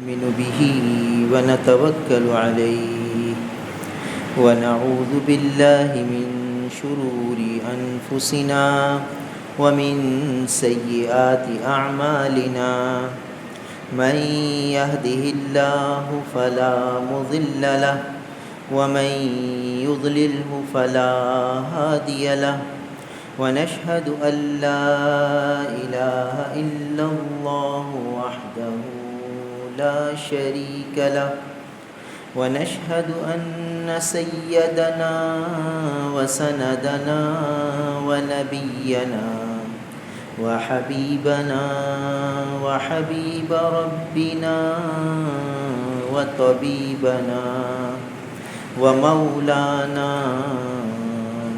نؤمن به ونتوكل عليه ونعوذ بالله من شرور أنفسنا ومن سيئات أعمالنا من يهده الله فلا مضل له ومن يضلله فلا هادي له ونشهد أن لا إله إلا الله وحده لا شريك له ونشهد أن سيدنا وسندنا ونبينا وحبيبنا وحبيب ربنا وطبيبنا ومولانا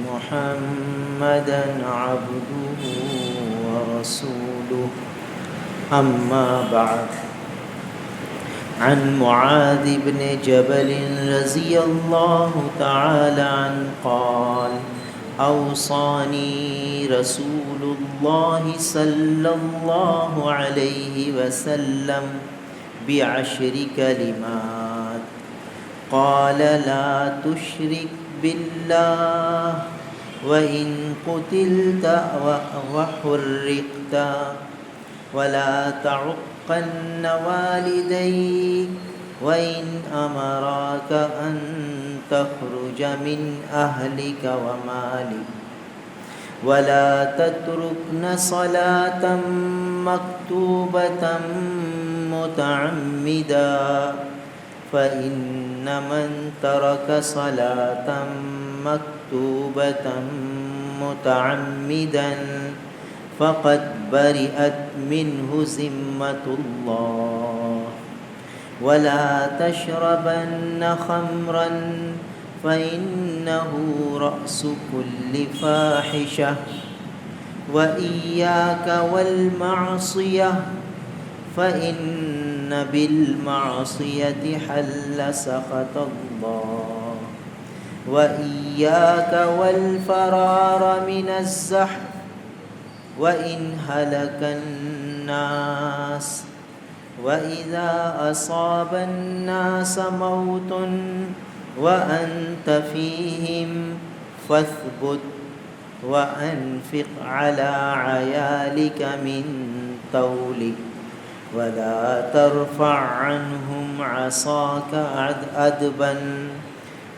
محمدا عبده ورسوله أما بعد عن معاذ بن جبل رضي الله تعالى عنه قال أوصاني رسول الله صلى الله عليه وسلم ب10 كلمات قال لا تشرك بالله وإن قتلت وحرقت ولا تعقن والديك وإن أمراك أن تخرج من أهلك ومالك ولا تتركن صلاة مكتوبة متعمدا فإن من ترك صلاة مكتوبة متعمدا فقد برئت منه ذمة الله ولا تشربن خمرا فإنه رأس كل فاحشة وإياك والمعصية فإن بالمعصية حل سخط الله وإياك والفرار من الزحف وإن هلك الناس وإذا أصاب الناس موت وأنت فيهم فاثبت وأنفق على عيالك من طولك ولا ترفع عنهم عصاك أدبا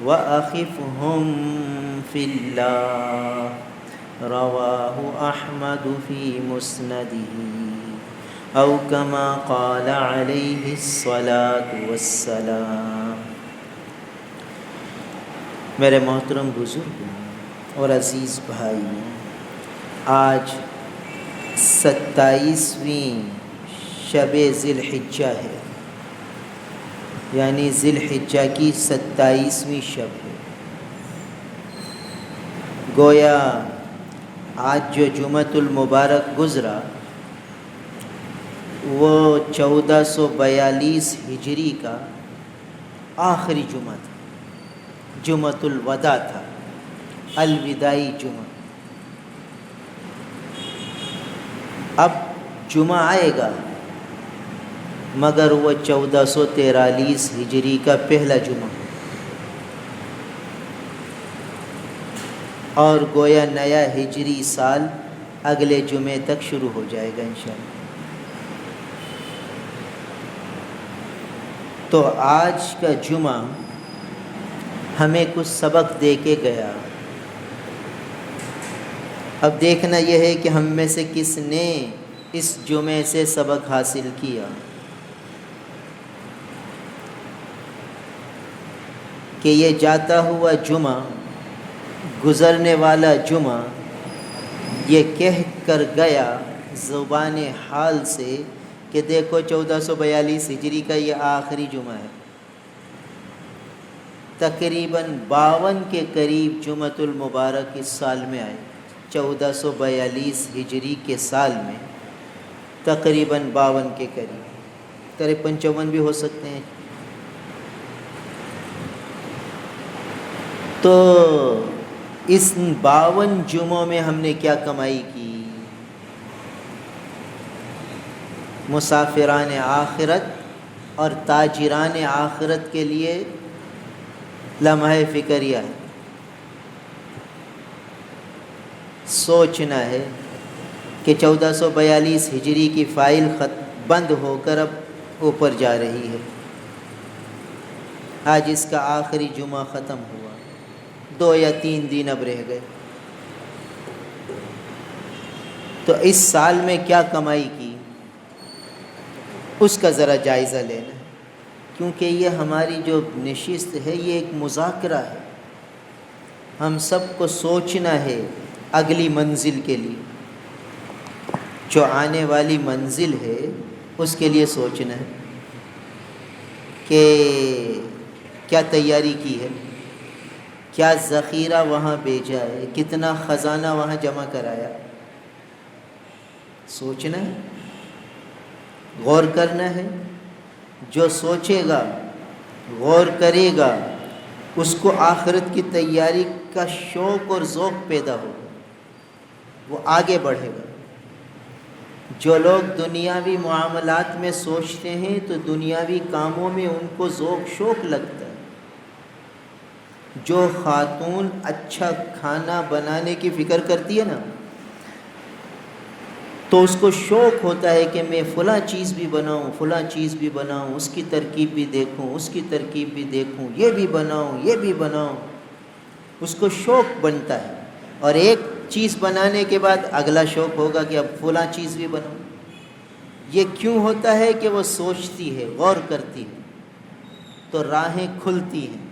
وأخفهم في الله رواه أحمد في مسنده أو كما قال عليه الصلاة والسلام۔ میرے محترم بزرگوں اور عزیز بھائیوں، آج 27ویں شب ذی الحجہ ہے، یعنی ذی الحجہ کی 27ویں شب ہے۔ گویا آج جو جمعۃ المبارک گزرا وہ 1442 ہجری کا آخری جمعہ تھا، جمعۃ الوداع تھا، الوداعی جمعہ۔ اب جمعہ آئے گا مگر وہ 1443 ہجری کا پہلا جمعہ، اور گویا نیا ہجری سال اگلے جمعے تک شروع ہو جائے گا انشاءاللہ۔ تو آج کا جمعہ ہمیں کچھ سبق دے کے گیا۔ اب دیکھنا یہ ہے کہ ہم میں سے کس نے اس جمعے سے سبق حاصل کیا، کہ یہ جاتا ہوا جمعہ، گزرنے والا جمعہ، یہ کہہ کر گیا زبان حال سے کہ دیکھو 1442 ہجری کا یہ آخری جمعہ ہے۔ تقریباً 52 کے قریب جمعۃ المبارک اس سال میں آئے، 1442 ہجری کے سال میں تقریباً 52 کے قریب، 53 بھی ہو سکتے ہیں۔ تو اس 52 جمعوں میں ہم نے کیا کمائی کی؟ مسافران آخرت اور تاجران آخرت کے لیے لمحہ فکریہ ہے. سوچنا ہے کہ 1442 ہجری کی فائل بند ہو کر اب اوپر جا رہی ہے. آج اس کا آخری جمعہ ختم ہوا، 2 یا 3 دن اب رہ گئے. تو اس سال میں کیا کمائی کی اس کا ذرا جائزہ لینا ہے، کیونکہ یہ ہماری جو نشست ہے یہ ایک مذاکرہ ہے. ہم سب کو سوچنا ہے اگلی منزل کے لیے، جو آنے والی منزل ہے اس کے لیے سوچنا ہے کہ کیا تیاری کی ہے، کیا ذخیرہ وہاں بھیجا ہے، کتنا خزانہ وہاں جمع کرایا. سوچنا ہے، غور کرنا ہے. جو سوچے گا، غور کرے گا، اس کو آخرت کی تیاری کا شوق اور ذوق پیدا ہوگا، وہ آگے بڑھے گا. جو لوگ دنیاوی معاملات میں سوچتے ہیں تو دنیاوی کاموں میں ان کو ذوق شوق لگتا ہے. جو خاتون اچھا کھانا بنانے کی فکر کرتی ہے نا، تو اس کو شوق ہوتا ہے کہ میں فلاں چیز بھی بناؤں، فلاں چیز بھی بناؤں، اس کی ترکیب بھی دیکھوں، اس کی ترکیب بھی دیکھوں، یہ بھی بناؤں، یہ بھی بناؤں. اس کو شوق بنتا ہے، اور ایک چیز بنانے کے بعد اگلا شوق ہوگا کہ اب فلاں چیز بھی بناؤں. یہ کیوں ہوتا ہے کہ وہ سوچتی ہے، غور کرتی ہے، تو راہیں کھلتی ہیں.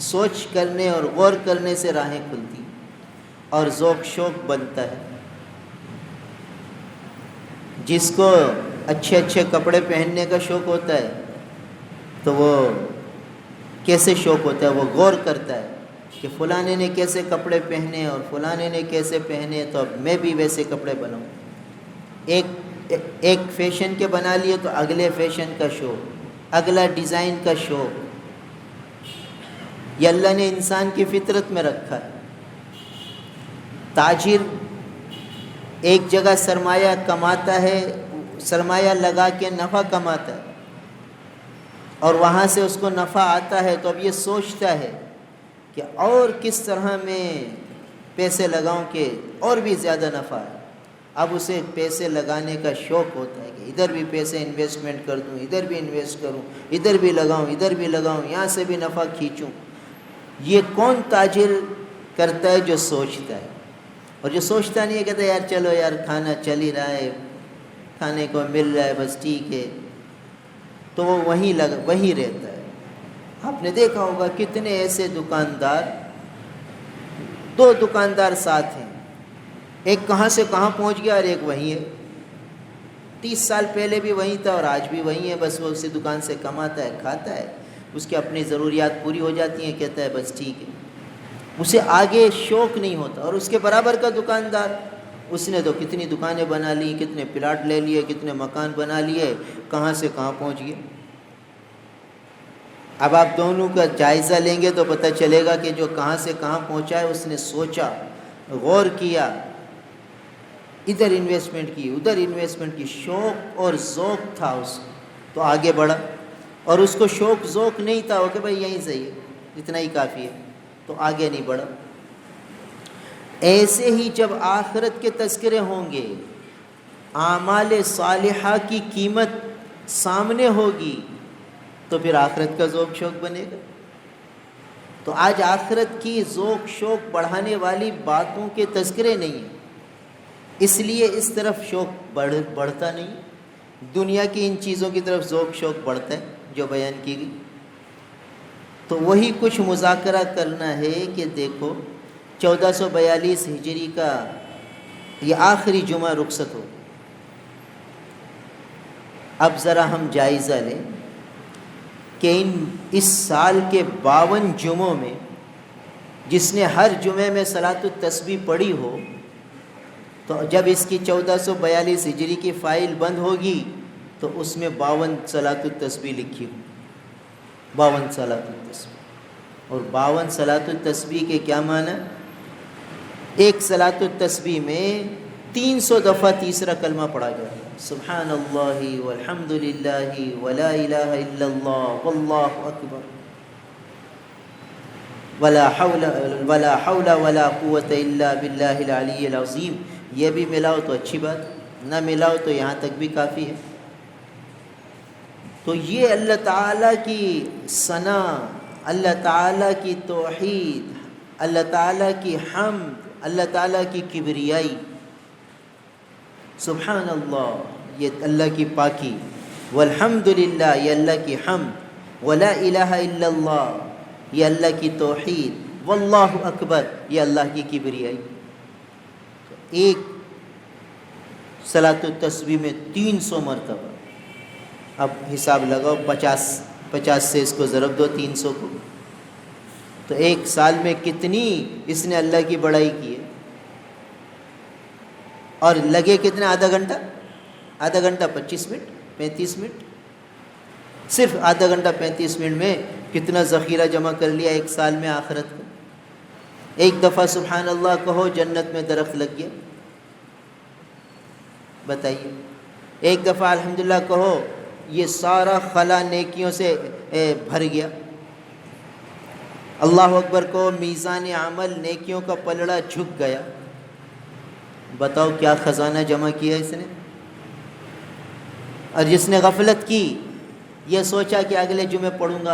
سوچ کرنے اور غور کرنے سے راہیں کھلتی ہیں اور ذوق شوق بنتا ہے. جس کو اچھے اچھے کپڑے پہننے کا شوق ہوتا ہے تو وہ کیسے شوق ہوتا ہے، وہ غور کرتا ہے کہ فلانے نے کیسے کپڑے پہنے اور فلانے نے کیسے پہنے، تو اب میں بھی ویسے کپڑے بناؤں. ایک فیشن کے بنا لیے تو اگلے فیشن کا شوق، اگلا ڈیزائن کا شوق. یہ اللہ نے انسان کی فطرت میں رکھا ہے. تاجر ایک جگہ سرمایہ کماتا ہے، سرمایہ لگا کے نفع کماتا ہے، اور وہاں سے اس کو نفع آتا ہے تو اب یہ سوچتا ہے کہ اور کس طرح میں پیسے لگاؤں کہ اور بھی زیادہ نفع ہے. اب اسے پیسے لگانے کا شوق ہوتا ہے کہ ادھر بھی پیسے انویسٹمنٹ کر دوں، ادھر بھی انویسٹ کروں، ادھر بھی لگاؤں، ادھر بھی لگاؤں، یہاں سے بھی نفع کھینچوں. یہ کون تاجر کرتا ہے؟ جو سوچتا ہے. اور جو سوچتا نہیں ہے کہتا ہے یار چلو یار کھانا چل ہی رہا ہے، کھانے کو مل رہا ہے، بس ٹھیک ہے، تو وہ وہیں رہتا ہے. آپ نے دیکھا ہوگا کتنے ایسے دکاندار، 2 دکاندار ساتھ ہیں، ایک کہاں سے کہاں پہنچ گیا اور ایک وہیں ہے. 30 سال پہلے بھی وہیں تھا اور آج بھی وہیں ہے. بس وہ اسی دکان سے کماتا ہے، کھاتا ہے، اس کی اپنی ضروریات پوری ہو جاتی ہیں، کہتا ہے بس ٹھیک ہے. اسے آگے شوق نہیں ہوتا. اور اس کے برابر کا دکاندار، اس نے تو کتنی دکانیں بنا لی، کتنے پلاٹ لے لیے، کتنے مکان بنا لیے، کہاں سے کہاں پہنچ گئے. اب آپ دونوں کا جائزہ لیں گے تو پتہ چلے گا کہ جو کہاں سے کہاں پہنچا ہے اس نے سوچا، غور کیا، ادھر انویسٹمنٹ کی، ادھر انویسٹمنٹ کی، شوق اور ذوق تھا اس کو تو آگے بڑھا. اور اس کو شوق ذوق نہیں تھا کہ بھائی یہیں صحیح ہے، اتنا ہی کافی ہے، تو آگے نہیں بڑھا. ایسے ہی جب آخرت کے تذکرے ہوں گے، اعمال صالحہ کی قیمت سامنے ہوگی، تو پھر آخرت کا ذوق شوق بنے گا. تو آج آخرت کی ذوق شوق بڑھانے والی باتوں کے تذکرے نہیں ہیں، اس لیے اس طرف شوق بڑھتا نہیں. دنیا کی ان چیزوں کی طرف ذوق شوق بڑھتا ہے جو بیان کی گئی. تو وہی کچھ مذاکرہ کرنا ہے کہ دیکھو 1442 ہجری کا یہ آخری جمعہ رخصت ہو. اب ذرا ہم جائزہ لیں کہ اس سال کے 52 جمعوں میں جس نے ہر جمعے میں صلاۃ التسبیح پڑھی ہو، تو جب اس کی 1442 ہجری کی فائل بند ہوگی تو اس میں 52 صلاۃ التسبیح لکھی ہو. 52 صلاۃ التسبیح. اور 52 صلاۃ التسبیح کے کیا معنی؟ ایک صلاۃ التسبیح میں 300 دفعہ تیسرا کلمہ پڑھا جائے گا، سبحان اللہ والحمد للہ ولا الہ الا اللہ واللہ اکبر ولا حول ولا قوت الا باللہ العلی العظیم۔ یہ بھی ملاؤ تو اچھی بات، نہ ملاؤ تو یہاں تک بھی کافی ہے۔ تو یہ اللہ تعالیٰ کی ثنا، اللہ تعالیٰ کی توحید، اللہ تعالیٰ کی حمد، اللہ تعالیٰ کی کبریائی، سبحان اللہ یہ اللہ کی پاکی، والحمد للہ یہ اللہ کی حمد، ولا الہ الا اللہ یہ اللہ کی توحید، واللہ اکبر یہ اللہ کی کبریائی۔ ایک صلاۃ التسبیح میں 300 مرتبہ، اب حساب لگاؤ، 50 سے اس کو ضرب دو 300 کو، تو ایک سال میں کتنی اس نے اللہ کی بڑائی کی ہے۔ اور لگے کتنا؟ آدھا گھنٹہ 25 منٹ 35 منٹ، صرف آدھا گھنٹہ 35 منٹ میں کتنا ذخیرہ جمع کر لیا ایک سال میں آخرت کا۔ ایک دفعہ سبحان اللہ کہو، جنت میں درخت لگ گیا، بتائیے۔ ایک دفعہ الحمدللہ کہو، یہ سارا خلا نیکیوں سے بھر گیا۔ اللہ اکبر کو، میزان عمل نیکیوں کا پلڑا جھک گیا۔ بتاؤ کیا خزانہ جمع کیا اس نے۔ اور جس نے غفلت کی، یہ سوچا کہ اگلے جمعے پڑھوں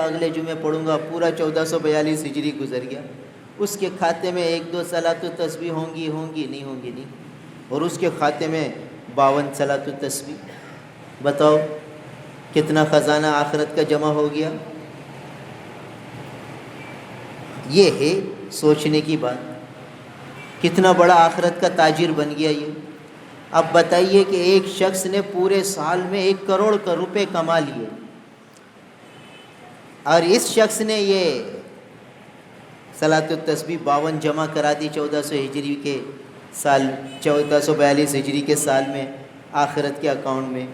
گا، پورا 1442 ہجری گزر گیا، اس کے کھاتے میں 1-2 صلاۃ التسبیح ہوں گی نہیں، اور اس کے کھاتے میں 52 صلاۃ التسبیح۔ بتاؤ کتنا خزانہ آخرت کا جمع ہو گیا۔ یہ ہے سوچنے کی بات، کتنا بڑا آخرت کا تاجر بن گیا یہ۔ اب بتائیے کہ ایک شخص نے پورے سال میں 1 کروڑ کا روپے کما لیے، اور اس شخص نے یہ صلاۃ التسبیح 52 جمع کرا دی 1442 ہجری کے سال میں آخرت کے اکاؤنٹ میں۔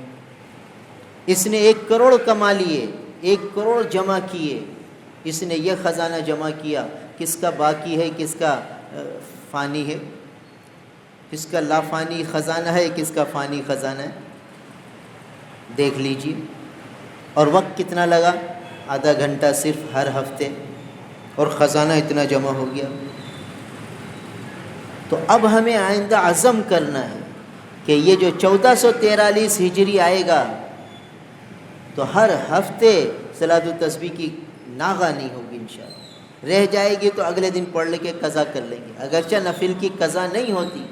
اس نے 1 کروڑ کما لیے، 1 کروڑ جمع کیے، اس نے یہ خزانہ جمع کیا، کس کا باقی ہے، کس کا فانی ہے، کس کا لافانی خزانہ ہے، کس کا فانی خزانہ ہے، دیکھ لیجیے۔ اور وقت کتنا لگا؟ آدھا گھنٹہ صرف ہر ہفتے، اور خزانہ اتنا جمع ہو گیا۔ تو اب ہمیں آئندہ عزم کرنا ہے کہ یہ جو 1443 ہجری آئے گا تو ہر ہفتے صلاۃ التسبیح کی ناغہ نہیں ہوگی انشاءاللہ، رہ جائے گی تو اگلے دن پڑھ لے کے قضا کر لیں گے، اگرچہ نفل کی قضا نہیں ہوتی،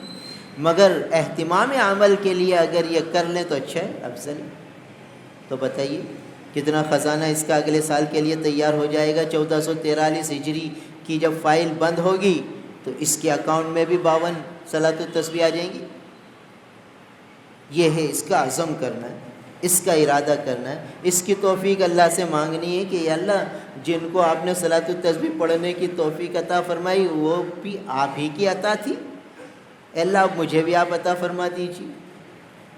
مگر اہتمام عمل کے لیے اگر یہ کر لیں تو اچھا ہے، افضل ہے۔ تو بتائیے کتنا خزانہ اس کا اگلے سال کے لیے تیار ہو جائے گا۔ 1443 ہجری کی جب فائل بند ہوگی تو اس کے اکاؤنٹ میں بھی 52 صلاۃ التسبیح آ جائیں گی۔ یہ ہے، اس کا عزم کرنا ہے، اس کا ارادہ کرنا ہے، اس کی توفیق اللہ سے مانگنی ہے کہ یا اللہ جن کو آپ نے صلاۃ التسبیح پڑھنے کی توفیق عطا فرمائی وہ بھی آپ ہی کی عطا تھی، اللہ مجھے بھی آپ عطا فرما دیجیے،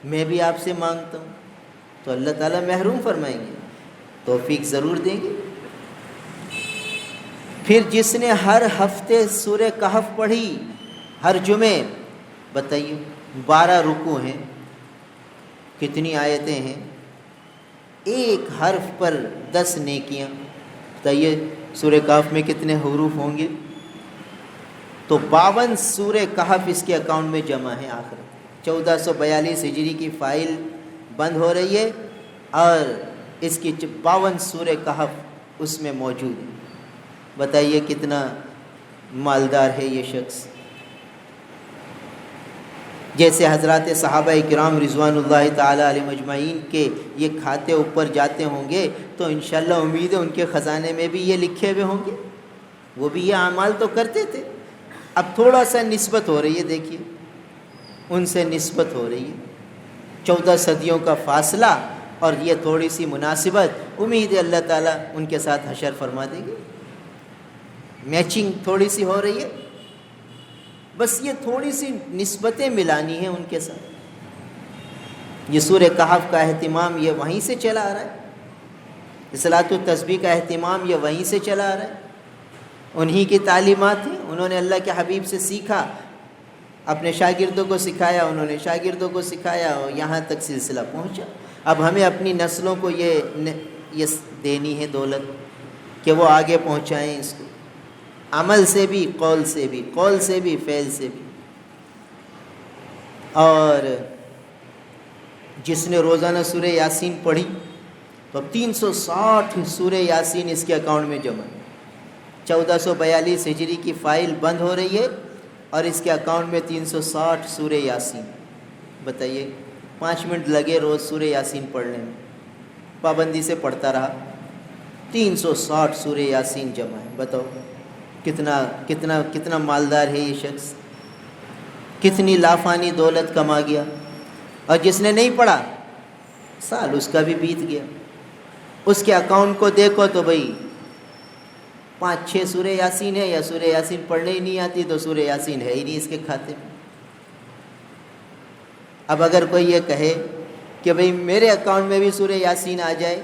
میں بھی آپ سے مانگتا ہوں، تو اللہ تعالیٰ محروم فرمائیں گے، توفیق ضرور دیں گے۔ پھر جس نے ہر ہفتے سورہ کہف پڑھی ہر جمعے، بتائیے 12 رکوع ہیں، کتنی آیتیں ہیں، ایک حرف پر 10 نیکیاں، بتائیے سورہ کہف میں کتنے حروف ہوں گے؟ تو 52 سورہ کہف اس کے اکاؤنٹ میں جمع ہے۔ آخر 1442 ہجری کی فائل بند ہو رہی ہے اور اس کی 52 سورہ کہف اس میں موجود ہے۔ بتائیے کتنا مالدار ہے یہ شخص۔ جیسے حضرات صحابہ کرام رضوان اللہ تعالی علیہم اجمعین کے یہ کھاتے اوپر جاتے ہوں گے تو انشاءاللہ امید ہے ان کے خزانے میں بھی یہ لکھے ہوئے ہوں گے، وہ بھی یہ اعمال تو کرتے تھے۔ اب تھوڑا سا نسبت ہو رہی ہے، دیکھیے ان سے نسبت ہو رہی ہے، 14 صدیوں کا فاصلہ اور یہ تھوڑی سی مناسبت، امید ہے اللہ تعالیٰ ان کے ساتھ حشر فرما دیں گے، میچنگ تھوڑی سی ہو رہی ہے، بس یہ تھوڑی سی نسبتیں ملانی ہیں ان کے ساتھ۔ یہ سورہ کہف کا اہتمام یہ وہیں سے چلا آ رہا ہے، صلاۃ التسبیح کا اہتمام یہ وہیں سے چلا آ رہا ہے، انہی کی تعلیمات ہیں، انہوں نے اللہ کے حبیب سے سیکھا اپنے شاگردوں کو سکھایا، انہوں نے شاگردوں کو سکھایا، اور یہاں تک سلسلہ پہنچا۔ اب ہمیں اپنی نسلوں کو یہ دینی ہے دولت کہ وہ آگے پہنچائیں اس کو، عمل سے بھی، قول سے بھی، قول سے بھی، فعل سے بھی۔ اور جس نے روزانہ سورہ یاسین پڑھی تو 360 سورہ یاسین اس کے اکاؤنٹ میں جمع ہے۔ 1442 ہجری کی فائل بند ہو رہی ہے اور اس کے اکاؤنٹ میں 360 سورہ یاسین۔ بتائیے 5 منٹ لگے روز سورہ یاسین پڑھنے میں، پابندی سے پڑھتا رہا، 360 سورہ یاسین جمع ہے۔ بتاؤ کتنا مالدار ہے یہ شخص، کتنی لافانی دولت کما گیا۔ اور جس نے نہیں پڑھا، سال اس کا بھی بیت گیا، اس کے اکاؤنٹ کو دیکھو تو بھئی 5-6 سورہ یاسین ہے، یا سورہ یاسین پڑھنے ہی نہیں آتی تو سورہ یاسین ہے ہی نہیں اس کے کھاتے میں۔ اب اگر کوئی یہ کہے کہ بھئی میرے اکاؤنٹ میں بھی سورہ یاسین آ جائے،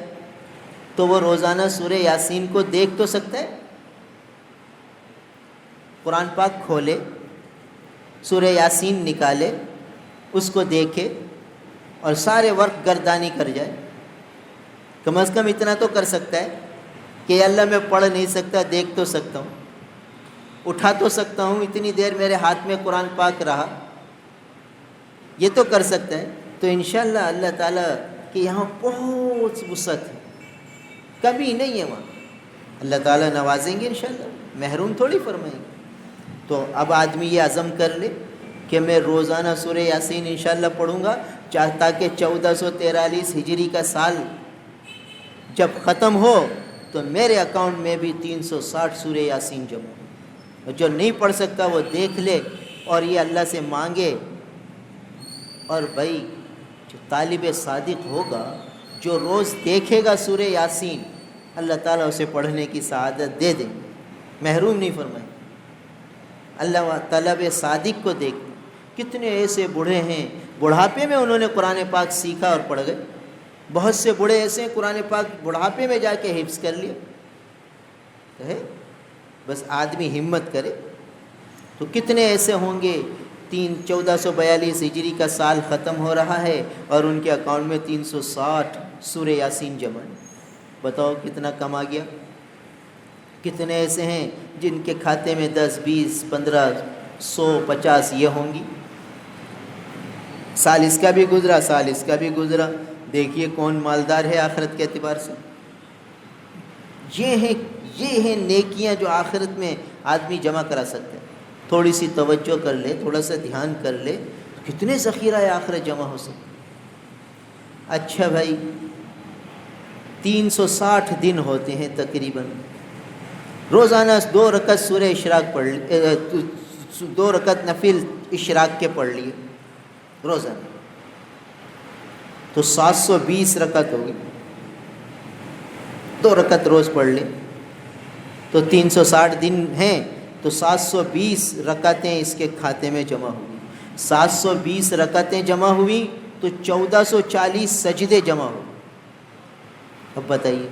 تو وہ روزانہ سورہ یاسین کو دیکھ تو سکتا ہے؟ قرآن پاک کھولے، سورہ یاسین نکالے، اس کو دیکھے اور سارے ورق گردانی کر جائے۔ کم از کم اتنا تو کر سکتا ہے کہ اللہ میں پڑھ نہیں سکتا، دیکھ تو سکتا ہوں، اٹھا تو سکتا ہوں، اتنی دیر میرے ہاتھ میں قرآن پاک رہا، یہ تو کر سکتا ہے۔ تو انشاءاللہ اللہ تعالیٰ کہ یہاں بہت وسعت ہے، کمی نہیں ہے وہاں، اللہ تعالیٰ نوازیں گے انشاءاللہ، محروم تھوڑی فرمائیں گے۔ تو اب آدمی یہ عزم کر لے کہ میں روزانہ سورہ یاسین انشاءاللہ پڑھوں گا، تاکہ 1443 ہجری کا سال جب ختم ہو تو میرے اکاؤنٹ میں بھی 360 سورہ یاسین جمع ہو۔ اور جو نہیں پڑھ سکتا وہ دیکھ لے اور یہ اللہ سے مانگے۔ اور بھائی جو طالب صادق ہوگا، جو روز دیکھے گا سورہ یاسین، اللہ تعالیٰ اسے پڑھنے کی سعادت دے دے، محروم نہیں فرمائے۔ اللہ طلب صادق کو دیکھ، کتنے ایسے بوڑھے ہیں بڑھاپے میں انہوں نے قرآن پاک سیکھا اور پڑھ گئے، بہت سے بوڑھے ایسے ہیں قرآن پاک بڑھاپے میں جا کے حفظ کر لیا ہے۔ بس آدمی ہمت کرے تو کتنے ایسے ہوں گے۔ 1442 ہجری کا سال ختم ہو رہا ہے اور ان کے اکاؤنٹ میں 360 سورہ یاسین جمع ہے۔ بتاؤ کتنا کما گیا۔ کتنے ایسے ہیں جن کے کھاتے میں 10 20 15 100 50 یہ ہوں گی۔ سال اس کا بھی گزرا، سال اس کا بھی گزرا، دیکھیے کون مالدار ہے آخرت کے اعتبار سے۔ یہ ہیں نیکیاں جو آخرت میں آدمی جمع کرا سکتے ہیں۔ تھوڑی سی توجہ کر لے، تھوڑا سا دھیان کر لے، کتنے ذخیرہ آخرت جمع ہو سکتے۔ اچھا بھائی 360 دن ہوتے ہیں تقریباً، روزانہ 2 رکعت سورہ اشراق پڑھ لی، 2 رکعت نفل اشراق کے پڑھ لیے روزانہ، تو 720 رکعت ہوگی۔ 2 رکعت روز پڑھ لیں تو 360 دن ہیں، تو 720 رکعتیں اس کے کھاتے میں جمع ہوئی۔ 720 رکعتیں جمع ہوئی تو 1440 سجدے جمع ہوئے۔ اب بتائیے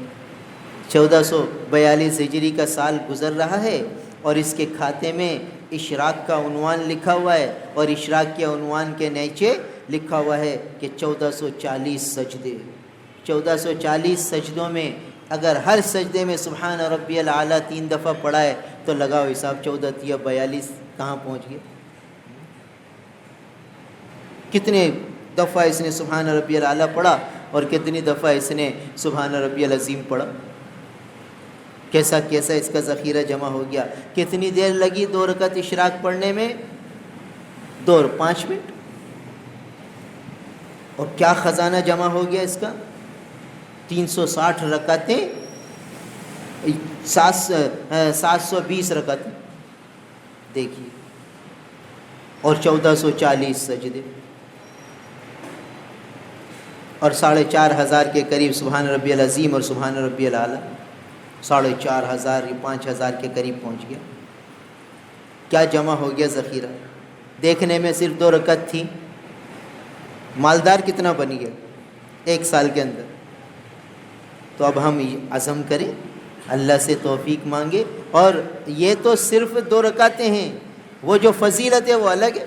1442 ہجری کا سال گزر رہا ہے اور اس کے کھاتے میں اشراق کا عنوان لکھا ہوا ہے، اور اشراق کے عنوان کے نیچے لکھا ہوا ہے کہ 1440 سجدے۔ 1440 سجدوں میں اگر ہر سجدے میں سبحان ربی الاعلیٰ 3 دفعہ پڑھا ہے تو لگاؤ حساب، 14 یا 42 کہاں پہنچ گئے؟ کتنے دفعہ اس نے سبحان ربی الاعلیٰ پڑھا اور کتنی دفعہ اس نے سبحان ربی العظیم پڑھا؟ کیسا اس کا ذخیرہ جمع ہو گیا۔ کتنی دیر لگی 2 رکعت اشراق پڑھنے میں؟ 2 اور 5 منٹ۔ اور کیا خزانہ جمع ہو گیا اس کا؟ 360 رکعتیں، 720 رکعتیں دیکھیے، اور 1440 سجدے، اور 4500 کے قریب سبحان ربی العظیم اور سبحان ربی الاعلیٰ، 4500 یا 5000 کے قریب پہنچ گیا۔ کیا جمع ہو گیا ذخیرہ؟ دیکھنے میں صرف 2 رکعت تھی، مالدار کتنا بن گیا 1 سال کے اندر۔ تو اب ہم عزم کریں، اللہ سے توفیق مانگے، اور یہ تو صرف 2 رکعتیں ہیں، وہ جو فضیلت ہے وہ الگ ہے۔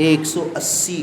180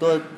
2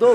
2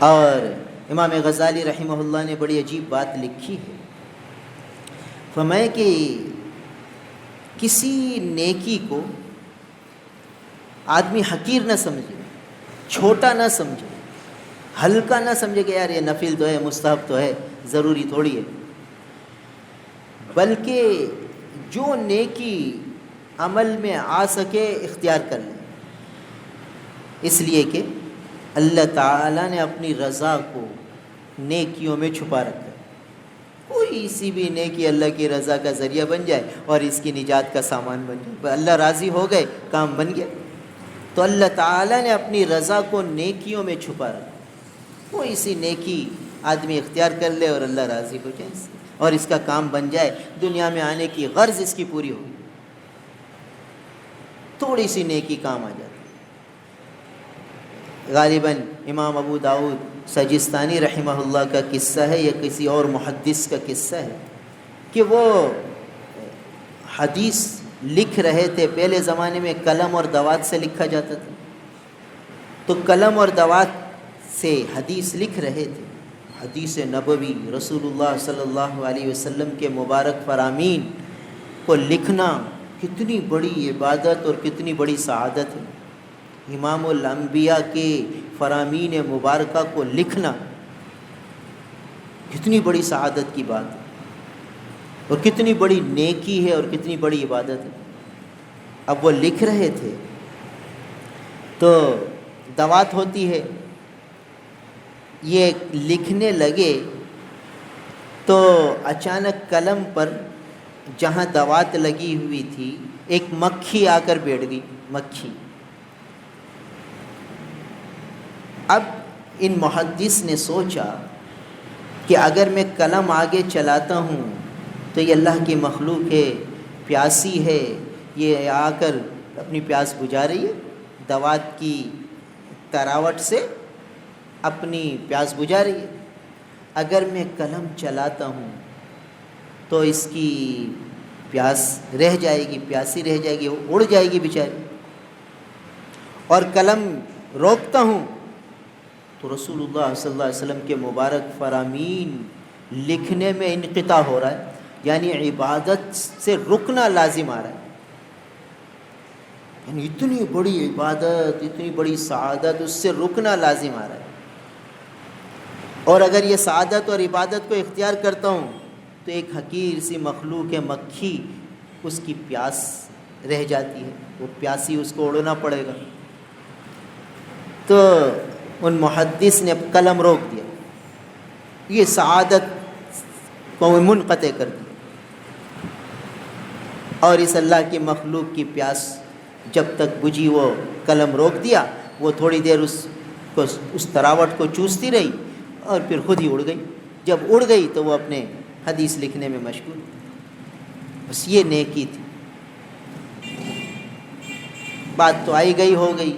اور امام غزالی رحمہ اللہ نے بڑی عجیب بات لکھی ہے، فرمایا کہ کسی نیکی کو آدمی حقیر نہ سمجھے، چھوٹا نہ سمجھے، ہلکا نہ سمجھے کہ یار یہ نفل تو ہے، مستحب تو ہے، ضروری تھوڑی ہے، بلکہ جو نیکی عمل میں آ سکے اختیار کر لیں، اس لیے کہ اللہ تعالیٰ نے اپنی رضا کو نیکیوں میں چھپا رکھا ہے۔ کوئی سی بھی نیکی اللہ کی رضا کا ذریعہ بن جائے اور اس کی نجات کا سامان بن جائے، اللہ راضی ہو گئے، کام بن گیا۔ تو اللہ تعالیٰ نے اپنی رضا کو نیکیوں میں چھپا رکھا، کوئی سی نیکی آدمی اختیار کر لے اور اللہ راضی ہو جائے اس سے، اور اس کا کام بن جائے، دنیا میں آنے کی غرض اس کی پوری ہو، تھوڑی سی نیکی کام آ جاتی۔ غالباً امام ابو داؤد سجستانی رحمہ اللہ کا قصہ ہے یا کسی اور محدث کا قصہ ہے کہ وہ حدیث لکھ رہے تھے۔ پہلے زمانے میں قلم اور دوات سے لکھا جاتا تھا، تو قلم اور دوات سے حدیث لکھ رہے تھے، حدیث نبوی رسول اللہ صلی اللہ علیہ وسلم کے مبارک فرامین کو لکھنا کتنی بڑی عبادت اور کتنی بڑی سعادت ہے۔ امام الانبیاء کے فرامین مبارکہ کو لکھنا کتنی بڑی سعادت کی بات ہے، اور کتنی بڑی نیکی ہے اور کتنی بڑی عبادت ہے۔ اب وہ لکھ رہے تھے تو دوات ہوتی ہے، یہ لکھنے لگے تو اچانک قلم پر جہاں دوات لگی ہوئی تھی ایک مکھی آ کر بیٹھ گئی، مکھی۔ اب ان محدث نے سوچا کہ اگر میں قلم آگے چلاتا ہوں تو یہ اللہ کی مخلوق ہے، پیاسی ہے، یہ آ کر اپنی پیاس بجھا رہی ہے، دوات کی تراوٹ سے اپنی پیاس بجھا رہی ہے، اگر میں قلم چلاتا ہوں تو اس کی پیاس رہ جائے گی، پیاسی رہ جائے گی، وہ اڑ جائے گی بیچاری، اور قلم روکتا ہوں تو رسول اللہ صلی اللہ علیہ وسلم کے مبارک فرامین لکھنے میں انقطاع ہو رہا ہے، یعنی عبادت سے رکنا لازم آ رہا ہے۔ یعنی اتنی بڑی عبادت، اتنی بڑی سعادت، اس سے رکنا لازم آ رہا ہے، اور اگر یہ سعادت اور عبادت کو اختیار کرتا ہوں تو ایک حقیر سی مخلوق ہے مکھی، اس کی پیاس رہ جاتی ہے، وہ پیاسی، اس کو اڑنا پڑے گا۔ تو ان محدث نے قلم روک دیا، یہ سعادت کو منقطع کر دیا، اور اس اللہ کی مخلوق کی پیاس جب تک بجھی وہ قلم روک دیا، وہ تھوڑی دیر اس تراوٹ کو چوستی رہی اور پھر خود ہی اڑ گئی۔ جب اڑ گئی تو وہ اپنے حدیث لکھنے میں مشغول، بس یہ نیکی تھی۔ بات تو آئی گئی ہو گئی،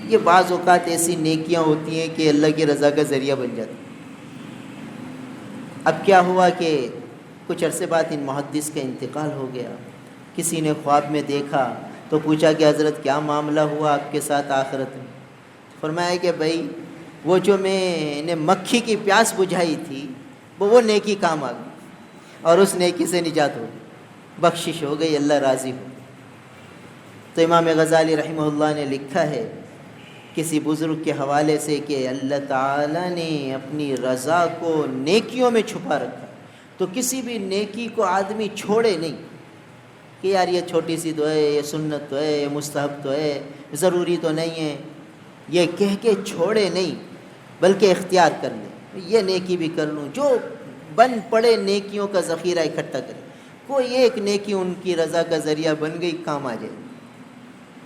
یہ بعض اوقات ایسی نیکیاں ہوتی ہیں کہ اللہ کی رضا کا ذریعہ بن جاتی۔ اب کیا ہوا کہ کچھ عرصے بعد ان محدث کا انتقال ہو گیا، کسی نے خواب میں دیکھا تو پوچھا کہ حضرت کیا معاملہ ہوا آپ کے ساتھ آخرت میں؟ فرمایا کہ بھائی وہ جو میں نے مکھی کی پیاس بجھائی تھی وہ نیکی کام آ گئی، اور اس نیکی سے نجات ہو گئی، بخشش ہو گئی، اللہ راضی ہو۔ تو امام غزالی رحمہ اللہ نے لکھا ہے کسی بزرگ کے حوالے سے کہ اللہ تعالیٰ نے اپنی رضا کو نیکیوں میں چھپا رکھا، تو کسی بھی نیکی کو آدمی چھوڑے نہیں کہ یار یہ چھوٹی سی تو ہے، یہ سنت تو ہے، یہ مستحب تو ہے، ضروری تو نہیں ہے، یہ کہہ کے چھوڑے نہیں، بلکہ اختیار کر لے، یہ نیکی بھی کر لوں، جو بن پڑے نیکیوں کا ذخیرہ اکٹھا کرے، کوئی ایک نیکی ان کی رضا کا ذریعہ بن گئی، کام آ جائے۔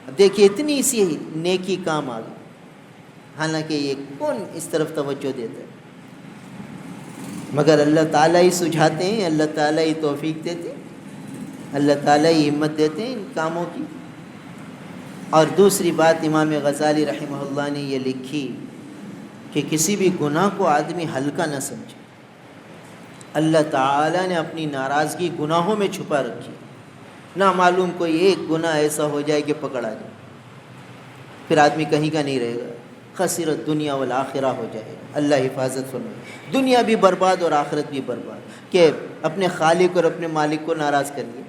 اب دیکھیے اتنی سی نیکی کام آ گئی، حالانکہ یہ کون اس طرف توجہ دیتا ہے، مگر اللہ تعالیٰ ہی سجھاتے ہیں، اللہ تعالیٰ ہی توفیق دیتے ہیں، اللہ تعالیٰ ہی ہمت دیتے ہیں ان کاموں کی۔ اور دوسری بات امام غزالی رحمہ اللہ نے یہ لکھی کہ کسی بھی گناہ کو آدمی ہلکا نہ سمجھے، اللہ تعالیٰ نے اپنی ناراضگی گناہوں میں چھپا رکھی، نہ معلوم کوئی ایک گناہ ایسا ہو جائے کہ پکڑا جائے، پھر آدمی کہیں کا نہیں رہے گا، خسر الدنیا والآخرہ ہو جائے. اللہ حفاظت فرمائے. دنیا بھی برباد اور آخرت بھی برباد, کہ اپنے خالق اور اپنے مالک کو ناراض کر لیا.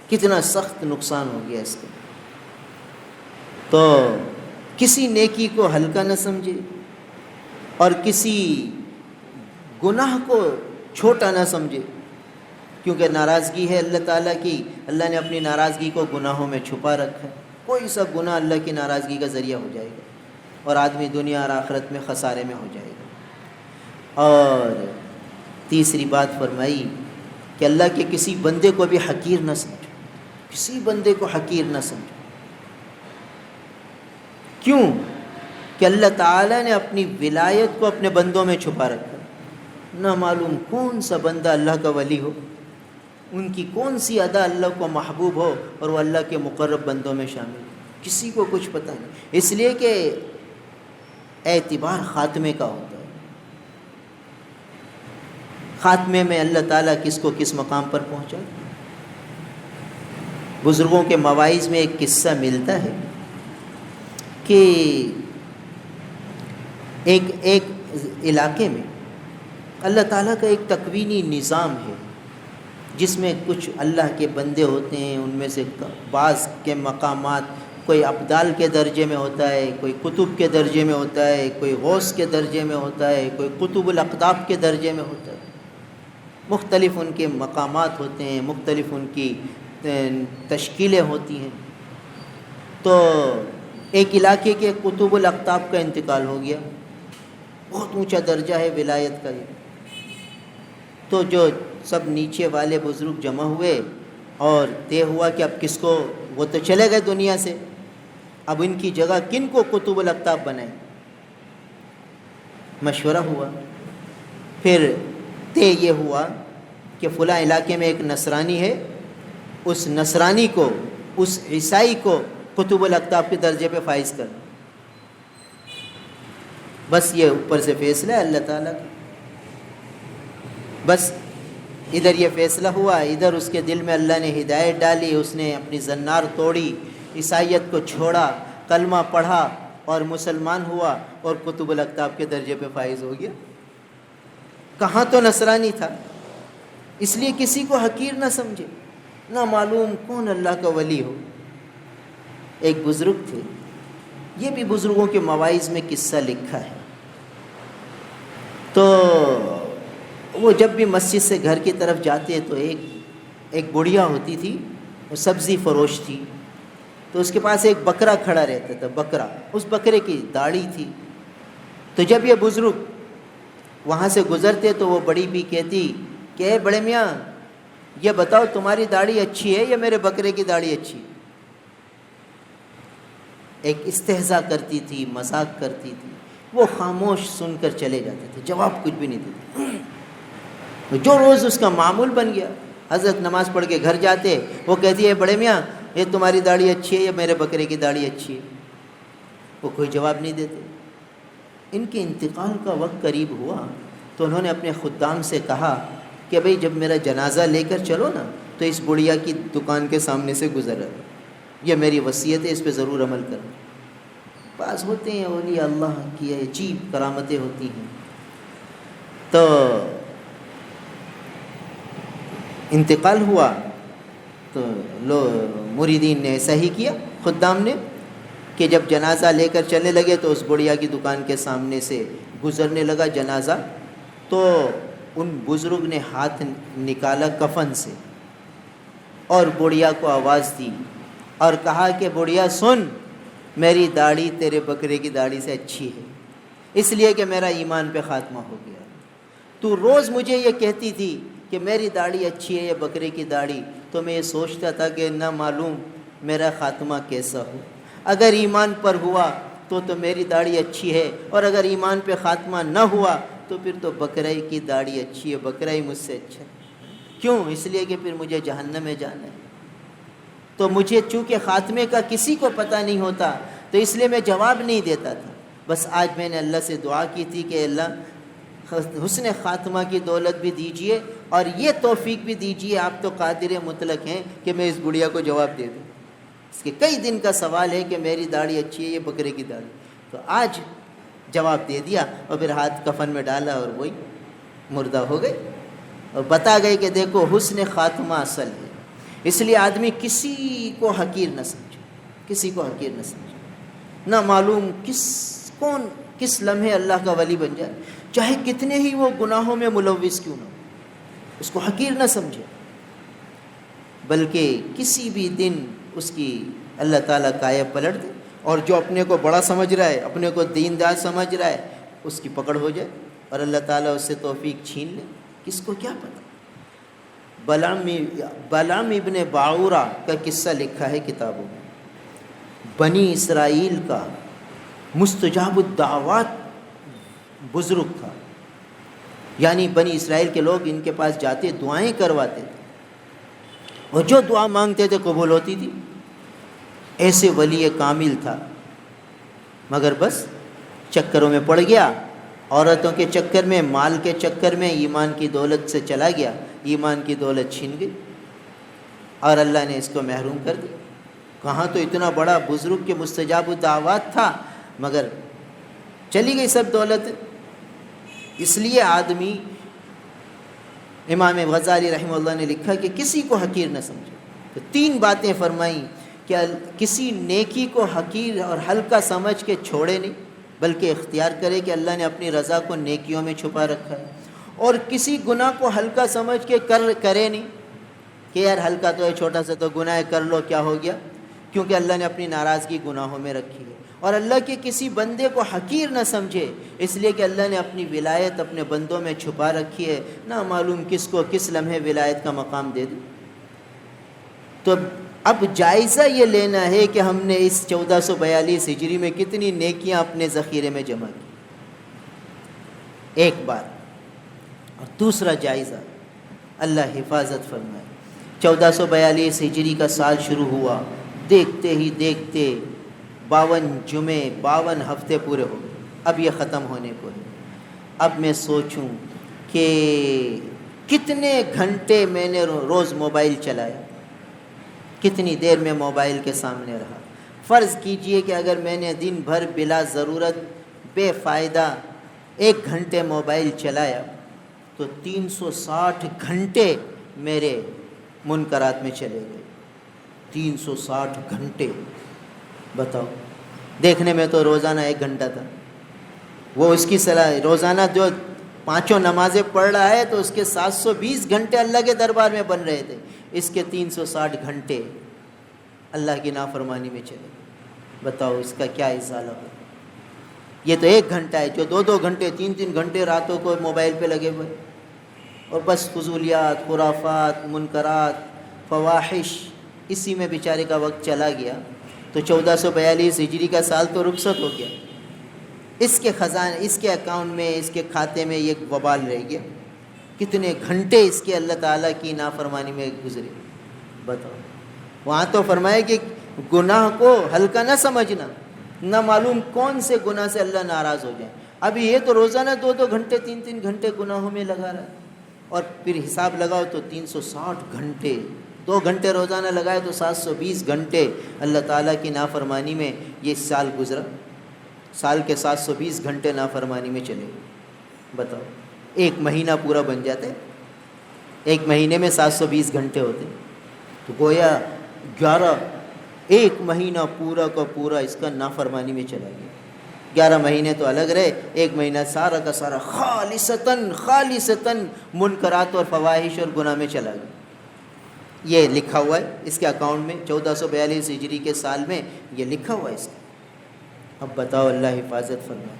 کتنا سخت نقصان ہو گیا اس کا. تو کسی نیکی کو ہلکا نہ سمجھے اور کسی گناہ کو چھوٹا نہ سمجھے, کیونکہ ناراضگی ہے اللہ تعالیٰ کی. اللہ نے اپنی ناراضگی کو گناہوں میں چھپا رکھا ہے. کوئی سا گناہ اللہ کی ناراضگی کا ذریعہ ہو جائے گا اور آدمی دنیا اور آخرت میں خسارے میں ہو جائے گا. اور تیسری بات فرمائی کہ اللہ کے کسی بندے کو بھی حقیر نہ سمجھو, کسی بندے کو حقیر نہ سمجھو. کیوں؟ کہ اللہ تعالیٰ نے اپنی ولایت کو اپنے بندوں میں چھپا رکھا. نہ معلوم کون سا بندہ اللہ کا ولی ہو, ان کی کون سی ادا اللہ کو محبوب ہو اور وہ اللہ کے مقرب بندوں میں شامل ہو, کسی کو کچھ پتہ نہیں. اس لیے کہ اعتبار خاتمے کا ہوتا ہے. خاتمے میں اللہ تعالیٰ کس کو کس مقام پر پہنچا. بزرگوں کے مواعظ میں ایک قصہ ملتا ہے کہ ایک علاقے میں اللہ تعالیٰ کا ایک تکوینی نظام ہے جس میں کچھ اللہ کے بندے ہوتے ہیں. ان میں سے بعض کے مقامات کوئی ابدال کے درجے میں ہوتا ہے, کوئی قطب کے درجے میں ہوتا ہے, کوئی غوث کے درجے میں ہوتا ہے, کوئی قطب الاقطاب کے درجے میں ہوتا ہے. مختلف ان کے مقامات ہوتے ہیں, مختلف ان کی تشکیلیں ہوتی ہیں. تو ایک علاقے کے قطب الاقطاب کا انتقال ہو گیا. بہت اونچا درجہ ہے ولایت کا یہ. تو جو سب نیچے والے بزرگ جمع ہوئے اور طے ہوا کہ اب کس کو, وہ تو چلے گئے دنیا سے, اب ان کی جگہ کن کو قطب الاقطاب بنائیں. مشورہ ہوا. پھر طے یہ ہوا کہ فلاں علاقے میں ایک نصرانی ہے, اس نصرانی کو, اس عیسائی کو قطب الاقطاب کے درجے پہ فائز کر. بس یہ اوپر سے فیصلہ ہے اللہ تعالیٰ کا. بس ادھر یہ فیصلہ ہوا, ادھر اس کے دل میں اللہ نے ہدایت ڈالی, اس نے اپنی زنار توڑی, عیسائیت کو چھوڑا, کلمہ پڑھا اور مسلمان ہوا اور قطب الاقطاب کے درجے پہ فائز ہو گیا. کہاں تو نصرانی تھا. اس لیے کسی کو حقیر نہ سمجھے, نہ معلوم کون اللہ کا ولی ہو. ایک بزرگ تھے, یہ بھی بزرگوں کے مواعظ میں قصہ لکھا ہے. تو وہ جب بھی مسجد سے گھر کی طرف جاتے تو ایک بڑھیا ہوتی تھی, وہ سبزی فروش تھی. تو اس کے پاس ایک بکرا کھڑا رہتا تھا, بکرا. اس بکرے کی داڑھی تھی. تو جب یہ بزرگ وہاں سے گزرتے تو وہ بڑی بھی کہتی کہ اے بڑے میاں, یہ بتاؤ تمہاری داڑھی اچھی ہے یا میرے بکرے کی داڑھی اچھی. ایک استہزاء کرتی تھی, مذاق کرتی تھی. وہ خاموش سن کر چلے جاتے تھے, جواب کچھ بھی نہیں دیتے. جو روز اس کا معمول بن گیا. حضرت نماز پڑھ کے گھر جاتے, وہ کہتی ہے بڑے میاں یہ تمہاری داڑھی اچھی ہے یا میرے بکرے کی داڑھی اچھی ہے. وہ کوئی جواب نہیں دیتے. ان کے انتقال کا وقت قریب ہوا تو انہوں نے اپنے خدام سے کہا کہ بھئی جب میرا جنازہ لے کر چلو نا تو اس بڑھیا کی دکان کے سامنے سے گزر رہا, یہ میری وصیت ہے, اس پہ ضرور عمل کرنا. بعض ہوتے ہیں اولیاء اللہ کی عجیب کرامتیں ہوتی ہیں. تو انتقال ہوا تو مریدین نے ایسا ہی کیا, خدام نے, کہ جب جنازہ لے کر چلنے لگے تو اس بڑھیا کی دکان کے سامنے سے گزرنے لگا جنازہ. تو ان بزرگ نے ہاتھ نکالا کفن سے اور بڑھیا کو آواز دی اور کہا کہ بڑھیا سن, میری داڑھی تیرے بکرے کی داڑھی سے اچھی ہے, اس لیے کہ میرا ایمان پہ خاتمہ ہو گیا. تو روز مجھے یہ کہتی تھی کہ میری داڑھی اچھی ہے یا بکرے کی داڑھی, تو میں یہ سوچتا تھا کہ نہ معلوم میرا خاتمہ کیسا ہو. اگر ایمان پر ہوا تو میری داڑھی اچھی ہے, اور اگر ایمان پہ خاتمہ نہ ہوا تو پھر تو بکرے کی داڑھی اچھی ہے, بکرا ہی مجھ سے اچھا ہے. کیوں؟ اس لیے کہ پھر مجھے جہنم میں جانا ہے. تو مجھے چونکہ خاتمے کا کسی کو پتہ نہیں ہوتا تو اس لیے میں جواب نہیں دیتا تھا. بس آج میں نے اللہ سے دعا کی تھی کہ اللہ حسن خاتمہ کی دولت بھی دیجئے اور یہ توفیق بھی دیجئے, آپ تو قادر مطلق ہیں کہ میں اس بڑھیا کو جواب دے دوں. اس کے کئی دن کا سوال ہے کہ میری داڑھی اچھی ہے یہ بکرے کی داڑھی، تو آج جواب دے دیا اور پھر ہاتھ کفن میں ڈالا اور وہی مردہ ہو گئے اور بتا گئے کہ دیکھو حسن خاتمہ اصل ہے۔ اس لیے آدمی کسی کو حقیر نہ سمجھے، کسی کو حقیر نہ سمجھے، نہ معلوم کس لمحے اللہ کا ولی بن جائے، چاہے کتنے ہی وہ گناہوں میں ملوث کیوں نہ ہو، اس کو حقیر نہ سمجھے، بلکہ کسی بھی دن اس کی اللہ تعالیٰ کایہ پلٹ دے، اور جو اپنے کو بڑا سمجھ رہا ہے، اپنے کو دیندار سمجھ رہا ہے، اس کی پکڑ ہو جائے اور اللہ تعالیٰ اس سے توفیق چھین لے، کس کو کیا پتہ۔ بلعام ابن باعورہ کا قصہ لکھا ہے کتابوں میں، بنی اسرائیل کا مستجاب الدعوات بزرگ تھا، یعنی بنی اسرائیل کے لوگ ان کے پاس جاتے دعائیں کرواتے تھے اور جو دعا مانگتے تھے قبول ہوتی تھی، ایسے ولی کامل تھا، مگر بس چکروں میں پڑ گیا، عورتوں کے چکر میں، مال کے چکر میں، ایمان کی دولت سے چلا گیا، ایمان کی دولت چھن گئی اور اللہ نے اس کو محروم کر دیا۔ کہاں تو اتنا بڑا بزرگ کے مستجاب الدعوات تھا، مگر چلی گئی سب دولت۔ اس لیے آدمی، امام غزالی رحمہ اللہ نے لکھا کہ کسی کو حقیر نہ سمجھے، تو 3 باتیں فرمائیں کہ کسی نیکی کو حقیر اور ہلکا سمجھ کے چھوڑے نہیں، بلکہ اختیار کرے کہ اللہ نے اپنی رضا کو نیکیوں میں چھپا رکھا ہے، اور کسی گناہ کو ہلکا سمجھ کے کرے نہیں کہ یار ہلکا تو ہے، چھوٹا سا تو گناہ ہے، کر لو کیا ہو گیا، کیونکہ اللہ نے اپنی ناراضگی گناہوں میں رکھی ہے۔ اور اللہ کے کسی بندے کو حقیر نہ سمجھے، اس لیے کہ اللہ نے اپنی ولایت اپنے بندوں میں چھپا رکھی ہے، نہ معلوم کس کو کس لمحے ولایت کا مقام دے دے۔ تو اب جائزہ یہ لینا ہے کہ ہم نے اس 1442 ہجری میں کتنی نیکیاں اپنے ذخیرے میں جمع کی، ایک بات۔ اور دوسرا جائزہ، اللہ حفاظت فرمائے، 1442 ہجری کا سال شروع ہوا، دیکھتے ہی دیکھتے 52 جمعے 52 ہفتے پورے ہو گئے، اب یہ ختم ہونے کو ہے۔ اب میں سوچوں کہ کتنے گھنٹے میں نے روز موبائل چلایا، کتنی دیر میں موبائل کے سامنے رہا۔ فرض کیجئے کہ اگر میں نے دن بھر بلا ضرورت بے فائدہ 1 گھنٹے موبائل چلایا تو 360 گھنٹے میرے منکرات میں چلے گئے۔ 360 گھنٹے، بتاؤ، دیکھنے میں تو روزانہ 1 گھنٹہ تھا، وہ اس کی صلاح روزانہ جو 5 نمازیں پڑھ رہا ہے تو اس کے 720 گھنٹے اللہ کے دربار میں بن رہے تھے، اس کے 360 گھنٹے اللہ کی نافرمانی میں چلے۔ بتاؤ اس کا کیا ازالہ ہو۔ یہ تو 1 گھنٹہ ہے، جو 2 گھنٹے 3 گھنٹے راتوں کو موبائل پہ لگے ہوئے اور بس فضولیات، خرافات، منکرات، فواحش، اسی میں بیچارے کا وقت چلا گیا۔ تو 1442 ہجری کا سال تو رخصت ہو گیا، اس کے خزانے، اس کے اکاؤنٹ میں، اس کے کھاتے میں یہ وبال رہ گیا۔ کتنے گھنٹے اس کے اللہ تعالیٰ کی نافرمانی میں گزرے، بتاؤ۔ وہاں تو فرمایا کہ گناہ کو ہلکا نہ سمجھنا، نہ معلوم کون سے گناہ سے اللہ ناراض ہو جائے۔ ابھی یہ تو روزانہ 2 گھنٹے 3 گھنٹے گناہوں میں لگا رہا ہے، اور پھر حساب لگاؤ تو 360 گھنٹے، 2 گھنٹے روزانہ لگائے تو 720 گھنٹے اللہ تعالیٰ کی نافرمانی میں یہ سال گزرا۔ سال کے 720 گھنٹے نافرمانی میں چلے، بتاؤ۔ 1 مہینہ پورا بن جاتا ہے، 1 مہینے میں 720 گھنٹے ہوتے، تو گویا 1 مہینہ پورا کا پورا اس کا نافرمانی میں چلا گیا۔ 11 مہینے تو الگ رہے، 1 مہینہ سارا کا سارا خالصتاً منکرات اور فواحش اور گناہ میں چلا گیا۔ یہ لکھا ہوا ہے اس کے اکاؤنٹ میں، 1442 ہجری کے سال میں یہ لکھا ہوا ہے اس کا۔ اب بتاؤ، اللہ حفاظت فرمائے،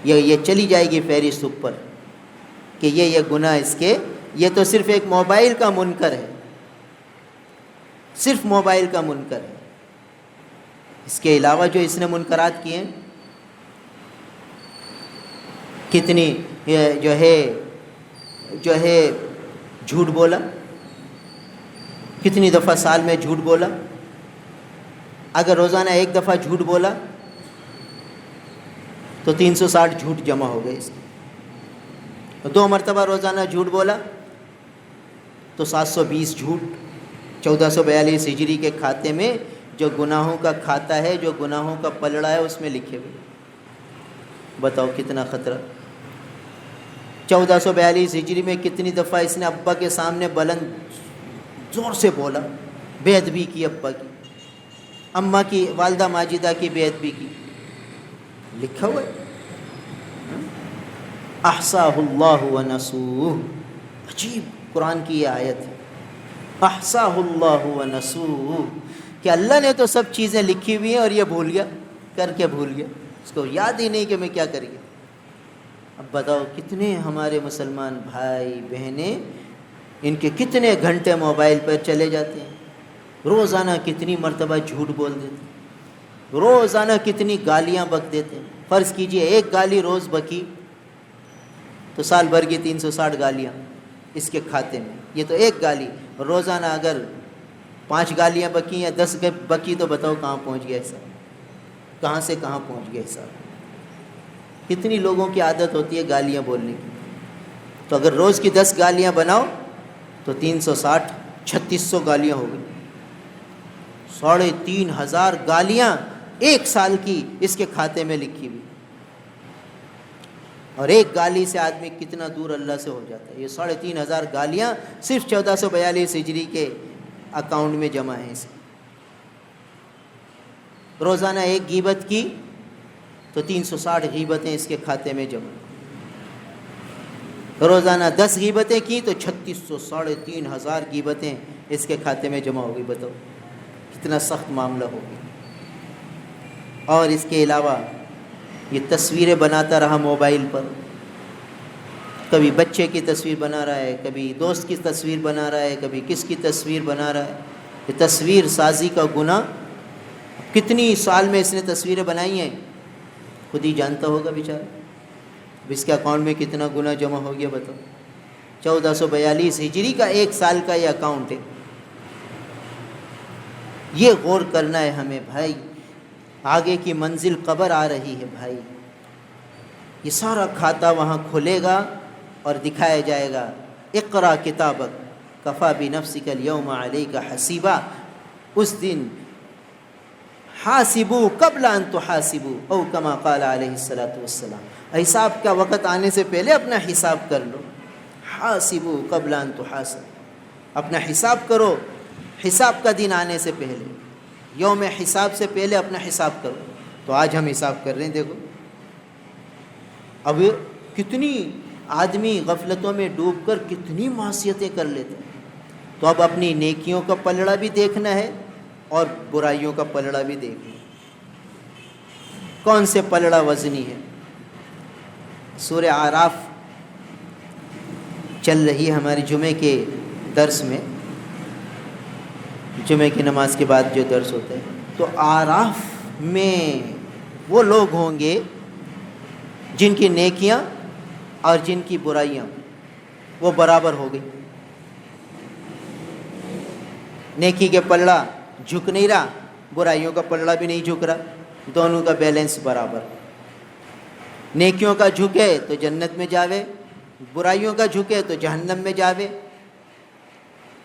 یہ چلی جائے گی فہرست اوپر کہ یہ گناہ اس کے، یہ تو صرف ایک موبائل کا منکر ہے، صرف موبائل کا منکر ہے۔ اس کے علاوہ جو اس نے منکرات کیے ہیں، کتنی جو ہے جھوٹ بولا، کتنی دفعہ سال میں جھوٹ بولا۔ اگر روزانہ 1 دفعہ جھوٹ بولا تو 360 جھوٹ جمع ہو گئے اس کے۔ 2 مرتبہ روزانہ جھوٹ بولا تو 720 جھوٹ 1442 ہجری کے کھاتے میں جو گناہوں کا کھاتا ہے، جو گناہوں کا پلڑا ہے، اس میں لکھے ہوئے۔ بتاؤ کتنا خطرہ۔ 1442 ہجری میں کتنی دفعہ اس نے ابا کے سامنے بلند زور سے بولا، بے ادبی کی ابا کی، اماں کی، والدہ ماجدہ کی بے ادبی کی، لکھا ہوا ہے۔ احصاہ اللہ ونسوہ، عجیب قرآن کی یہ آیت ہے، احصاہ اللہ ونسوہ، کہ اللہ نے تو سب چیزیں لکھی ہوئی ہیں اور یہ بھول گیا، کر کے بھول گیا، اس کو یاد ہی نہیں کہ میں کیا کر گیا۔ اب بتاؤ کتنے ہمارے مسلمان بھائی بہنیں، ان کے کتنے گھنٹے موبائل پر چلے جاتے ہیں، روزانہ کتنی مرتبہ جھوٹ بول دیتے ہیں، روزانہ کتنی گالیاں بک دیتے ہیں۔ فرض کیجئے ایک گالی روز بکی تو سال بھر کی 360 گالیاں اس کے کھاتے میں، یہ تو ایک گالی۔ روزانہ اگر 5 گالیاں بکی یا 10 بکی تو بتاؤ کہاں پہنچ گیا حساب، کہاں سے کہاں پہنچ گیا حساب۔ کتنی لوگوں کی عادت ہوتی ہے گالیاں بولنے کی، تو اگر روز کی 10 گالیاں بناؤ تو 360 3600 گالیاں ہو گئی، 3500 گالیاں ایک سال کی اس کے کھاتے میں لکھی ہوئی۔ اور ایک گالی سے آدمی کتنا دور اللہ سے ہو جاتا ہے۔ یہ 3500 گالیاں صرف 1442 ہجری کے اکاؤنٹ میں جمع ہیں۔ اس روزانہ ایک غیبت کی تو 360 غیبتیں اس کے کھاتے میں جمع، روزانہ 10 غیبتیں کی تو 3600 3500 غیبتیں اس کے کھاتے میں جمع ہو گئی۔ بتاؤ کتنا سخت معاملہ ہو گیا۔ اور اس کے علاوہ یہ تصویریں بناتا رہا موبائل پر، کبھی بچے کی تصویر بنا رہا ہے، کبھی دوست کی تصویر بنا رہا ہے، کبھی کس کی تصویر بنا رہا ہے۔ یہ تصویر سازی کا گناہ کتنی سال میں اس نے تصویریں بنائی ہیں، خود ہی جانتا ہوگا بیچارہ۔ اب اس کے اکاؤنٹ میں کتنا گناہ جمع ہو گیا بتاؤ۔ 1442 ہجری کا ایک سال کا یہ اکاؤنٹ ہے۔ یہ غور کرنا ہے ہمیں بھائی، آگے کی منزل قبر آ رہی ہے بھائی۔ یہ سارا کھاتا وہاں کھلے گا اور دکھایا جائے گا، اقرا کتابک کفا بنفسک اليوم علیک حسیبا۔ اس دن حاسبوا قبل ان تحاسبوا، او کما قال علیہ الصلوۃ والسلام، حساب کا وقت آنے سے پہلے اپنا حساب کر لو۔ حاسبوا قبل ان تحاسبوا، اپنا حساب کرو حساب کا دن آنے سے پہلے، یوم حساب سے پہلے اپنا حساب کرو۔ تو آج ہم حساب کر رہے ہیں، دیکھو اب کتنی آدمی غفلتوں میں ڈوب کر کتنی معصیتیں کر لیتے ہیں۔ تو اب اپنی نیکیوں کا پلڑا بھی دیکھنا ہے اور برائیوں کا پلڑا بھی دیکھنا ہے، کون سے پلڑا وزنی ہے۔ سورہ اعراف چل رہی ہے ہماری جمعے کے درس میں، جمعے کی نماز کے بعد جو درس ہوتا ہے، تو اعراف میں وہ لوگ ہوں گے جن کی نیکیاں اور جن کی برائیاں وہ برابر ہو گئی۔ نیکی کے پلڑا جھک نہیں رہا، برائیوں کا پلڑا بھی نہیں جھک رہا، دونوں کا بیلنس برابر۔ نیکیوں کا جھکے تو جنت میں جاوے، برائیوں کا جھکے تو جہنم میں جاوے۔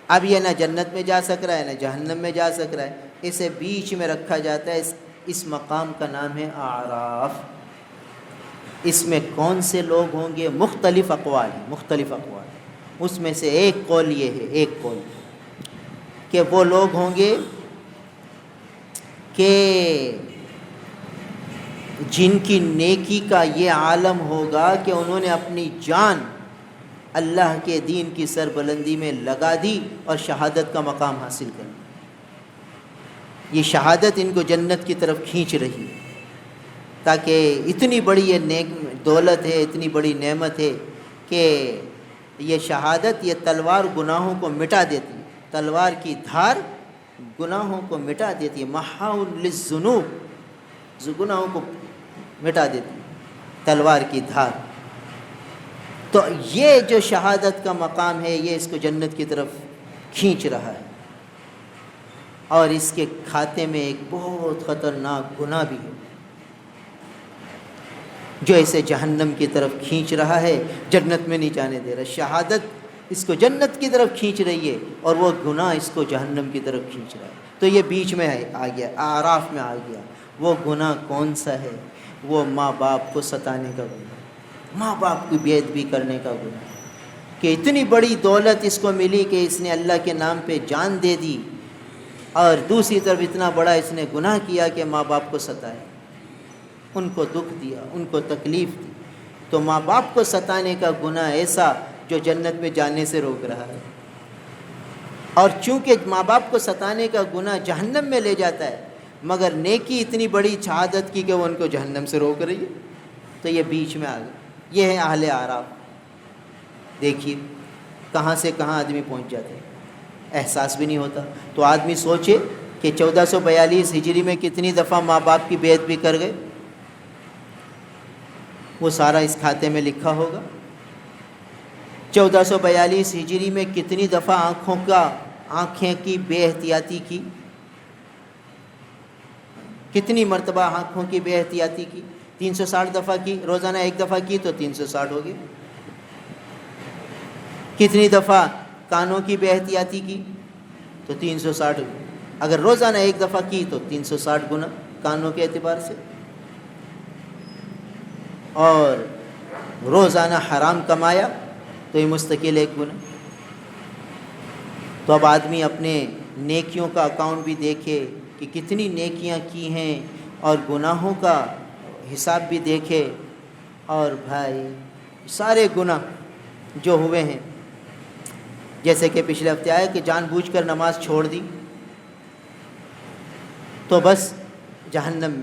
اب یہ نہ جنت میں جا سک رہا ہے نہ جہنم میں جا سک رہا ہے، اسے بیچ میں رکھا جاتا ہے۔ اس مقام کا نام ہے اعراف۔ اس میں کون سے لوگ ہوں گے؟ مختلف اقوال ہیں، مختلف اقوال۔ اس میں سے ایک قول یہ ہے، ایک قول کہ وہ لوگ ہوں گے کہ جن کی نیکی کا یہ عالم ہوگا کہ انہوں نے اپنی جان اللہ کے دین کی سربلندی میں لگا دی اور شہادت کا مقام حاصل کر لیا۔ یہ شہادت ان کو جنت کی طرف کھینچ رہی ہے، تاکہ اتنی بڑی یہ نیک دولت ہے، اتنی بڑی نعمت ہے کہ یہ شہادت، یہ تلوار گناہوں کو مٹا دیتی ہے، تلوار کی دھار گناہوں کو مٹا دیتی ہے، محاء للذنوب، گناہوں کو مٹا دیتی ہے تلوار کی دھار۔ تو یہ جو شہادت کا مقام ہے یہ اس کو جنت کی طرف کھینچ رہا ہے، اور اس کے کھاتے میں ایک بہت خطرناک گناہ بھی ہے جو اسے جہنم کی طرف کھینچ رہا ہے، جنت میں نہیں جانے دے رہا۔ شہادت اس کو جنت کی طرف کھینچ رہی ہے اور وہ گناہ اس کو جہنم کی طرف کھینچ رہا ہے. تو یہ بیچ میں آ گیا، اعراف میں آ گیا. وہ گناہ کون سا ہے؟ وہ ماں باپ کو ستانے کا گناہ، ماں باپ کی بے ادبی کرنے کا گناہ، کہ اتنی بڑی دولت اس کو ملی کہ اس نے اللہ کے نام پہ جان دے دی، اور دوسری طرف اتنا بڑا اس نے گناہ کیا کہ ماں باپ کو ستایا، ان کو دکھ دیا، ان کو تکلیف دی. تو ماں باپ کو ستانے کا گناہ ایسا جو جنت میں جانے سے روک رہا ہے. اور چونکہ ماں باپ کو ستانے کا گناہ جہنم میں لے جاتا ہے، مگر نیکی اتنی بڑی شہادت کی کہ وہ ان کو جہنم سے روک رہی ہے. تو یہ بیچ میں آ گیا. یہ ہے اہل اعراف. دیکھیے کہاں سے کہاں آدمی پہنچ جاتا ہے، احساس بھی نہیں ہوتا. تو آدمی سوچے کہ 1442 ہجری میں کتنی دفعہ ماں باپ کی بے ادبی کر گئے، وہ سارا اس کھاتے میں لکھا ہوگا. 1442 ہجری میں کتنی دفعہ آنکھیں کی بے احتیاطی کی، کتنی مرتبہ آنکھوں کی بے احتیاطی کی. 360 دفعہ کی، روزانہ ایک دفعہ کی تو 360 ہو گئی. کتنی دفعہ کانوں کی بے احتیاطی کی تو 360. اگر روزانہ ایک دفعہ کی تو 360 گنا کانوں کے اعتبار سے. اور روزانہ حرام کمایا تو یہ مستقل ایک گناہ. تو اب آدمی اپنے نیکیوں کا اکاؤنٹ بھی دیکھے کہ کتنی نیکیاں کی ہیں، اور گناہوں کا حساب بھی دیکھے. اور بھائی سارے گناہ جو ہوئے ہیں، جیسے کہ پچھلے ہفتے آیا کہ جان بوجھ کر نماز چھوڑ دی تو بس جہنم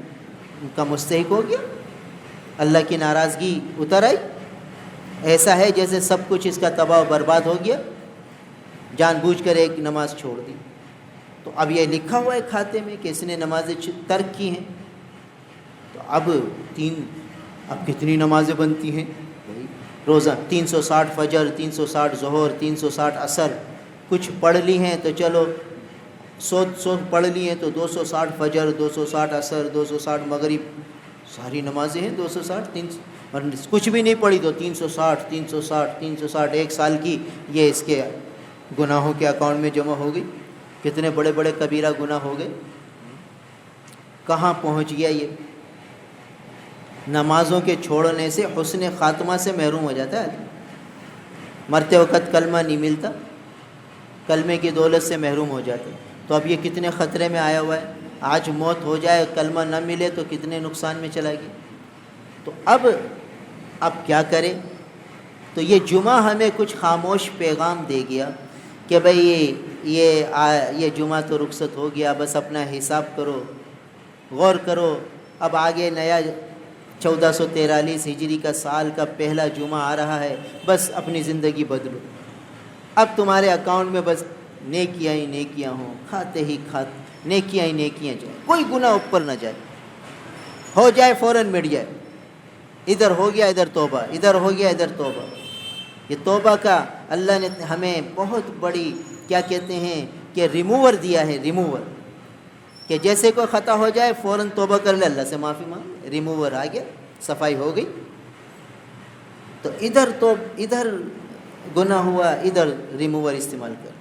کا مستحق ہو گیا، اللہ کی ناراضگی اتر آئی. ایسا ہے جیسے سب کچھ اس کا تباہ و برباد ہو گیا، جان بوجھ کر ایک نماز چھوڑ دی. تو اب یہ لکھا ہوا ہے کھاتے میں کہ اس نے نمازیں ترک کی ہیں. تو اب کتنی نمازیں بنتی ہیں روزہ؟ 360 فجر، 360 ظہر، 360 عصر. کچھ پڑھ لی ہیں تو چلو 100 پڑھ لی ہیں تو 260 فجر، 260 عصر، 260 مغرب، ساری نمازیں ہیں 260. اور کچھ بھی نہیں پڑھی تو 360 360 360 ایک سال کی یہ اس کے گناہوں کے اکاؤنٹ میں جمع ہو گئی. کتنے بڑے بڑے کبیرہ گناہ ہو گئے. کہاں پہنچ گیا یہ؟ نمازوں کے چھوڑنے سے حسن خاتمہ سے محروم ہو جاتا ہے. مرتے وقت کلمہ نہیں ملتا، کلمے کی دولت سے محروم ہو جاتے. تو اب یہ کتنے خطرے میں آیا ہوا ہے. آج موت ہو جائے، کلمہ نہ ملے تو کتنے نقصان میں چلا گیا. تو اب کیا کرے؟ تو یہ جمعہ ہمیں کچھ خاموش پیغام دے گیا کہ بھئی یہ جمعہ تو رخصت ہو گیا، بس اپنا حساب کرو، غور کرو. اب آگے نیا 1443 ہجری کا سال کا پہلا جمعہ آ رہا ہے، بس اپنی زندگی بدلو. اب تمہارے اکاؤنٹ میں بس نیکیاں ہی نیکیاں ہوں، کھاتے ہی نیکیاں ہی نیکیاں جائیں، کوئی گناہ اوپر نہ جائے. ہو جائے فوراً مٹ جائے. ادھر ہو گیا ادھر توبہ، ادھر ہو گیا ادھر توبہ. یہ توبہ کا اللہ نے ہمیں بہت بڑی کیا کہتے ہیں کہ ریموور دیا ہے. ریموور کہ جیسے کوئی خطا ہو جائے فوراً توبہ کر لے، اللہ سے معافی مانگ، ریموور آ گیا، صفائی ہو گئی. تو ادھر گناہ ہوا، ادھر ریموور استعمال کر.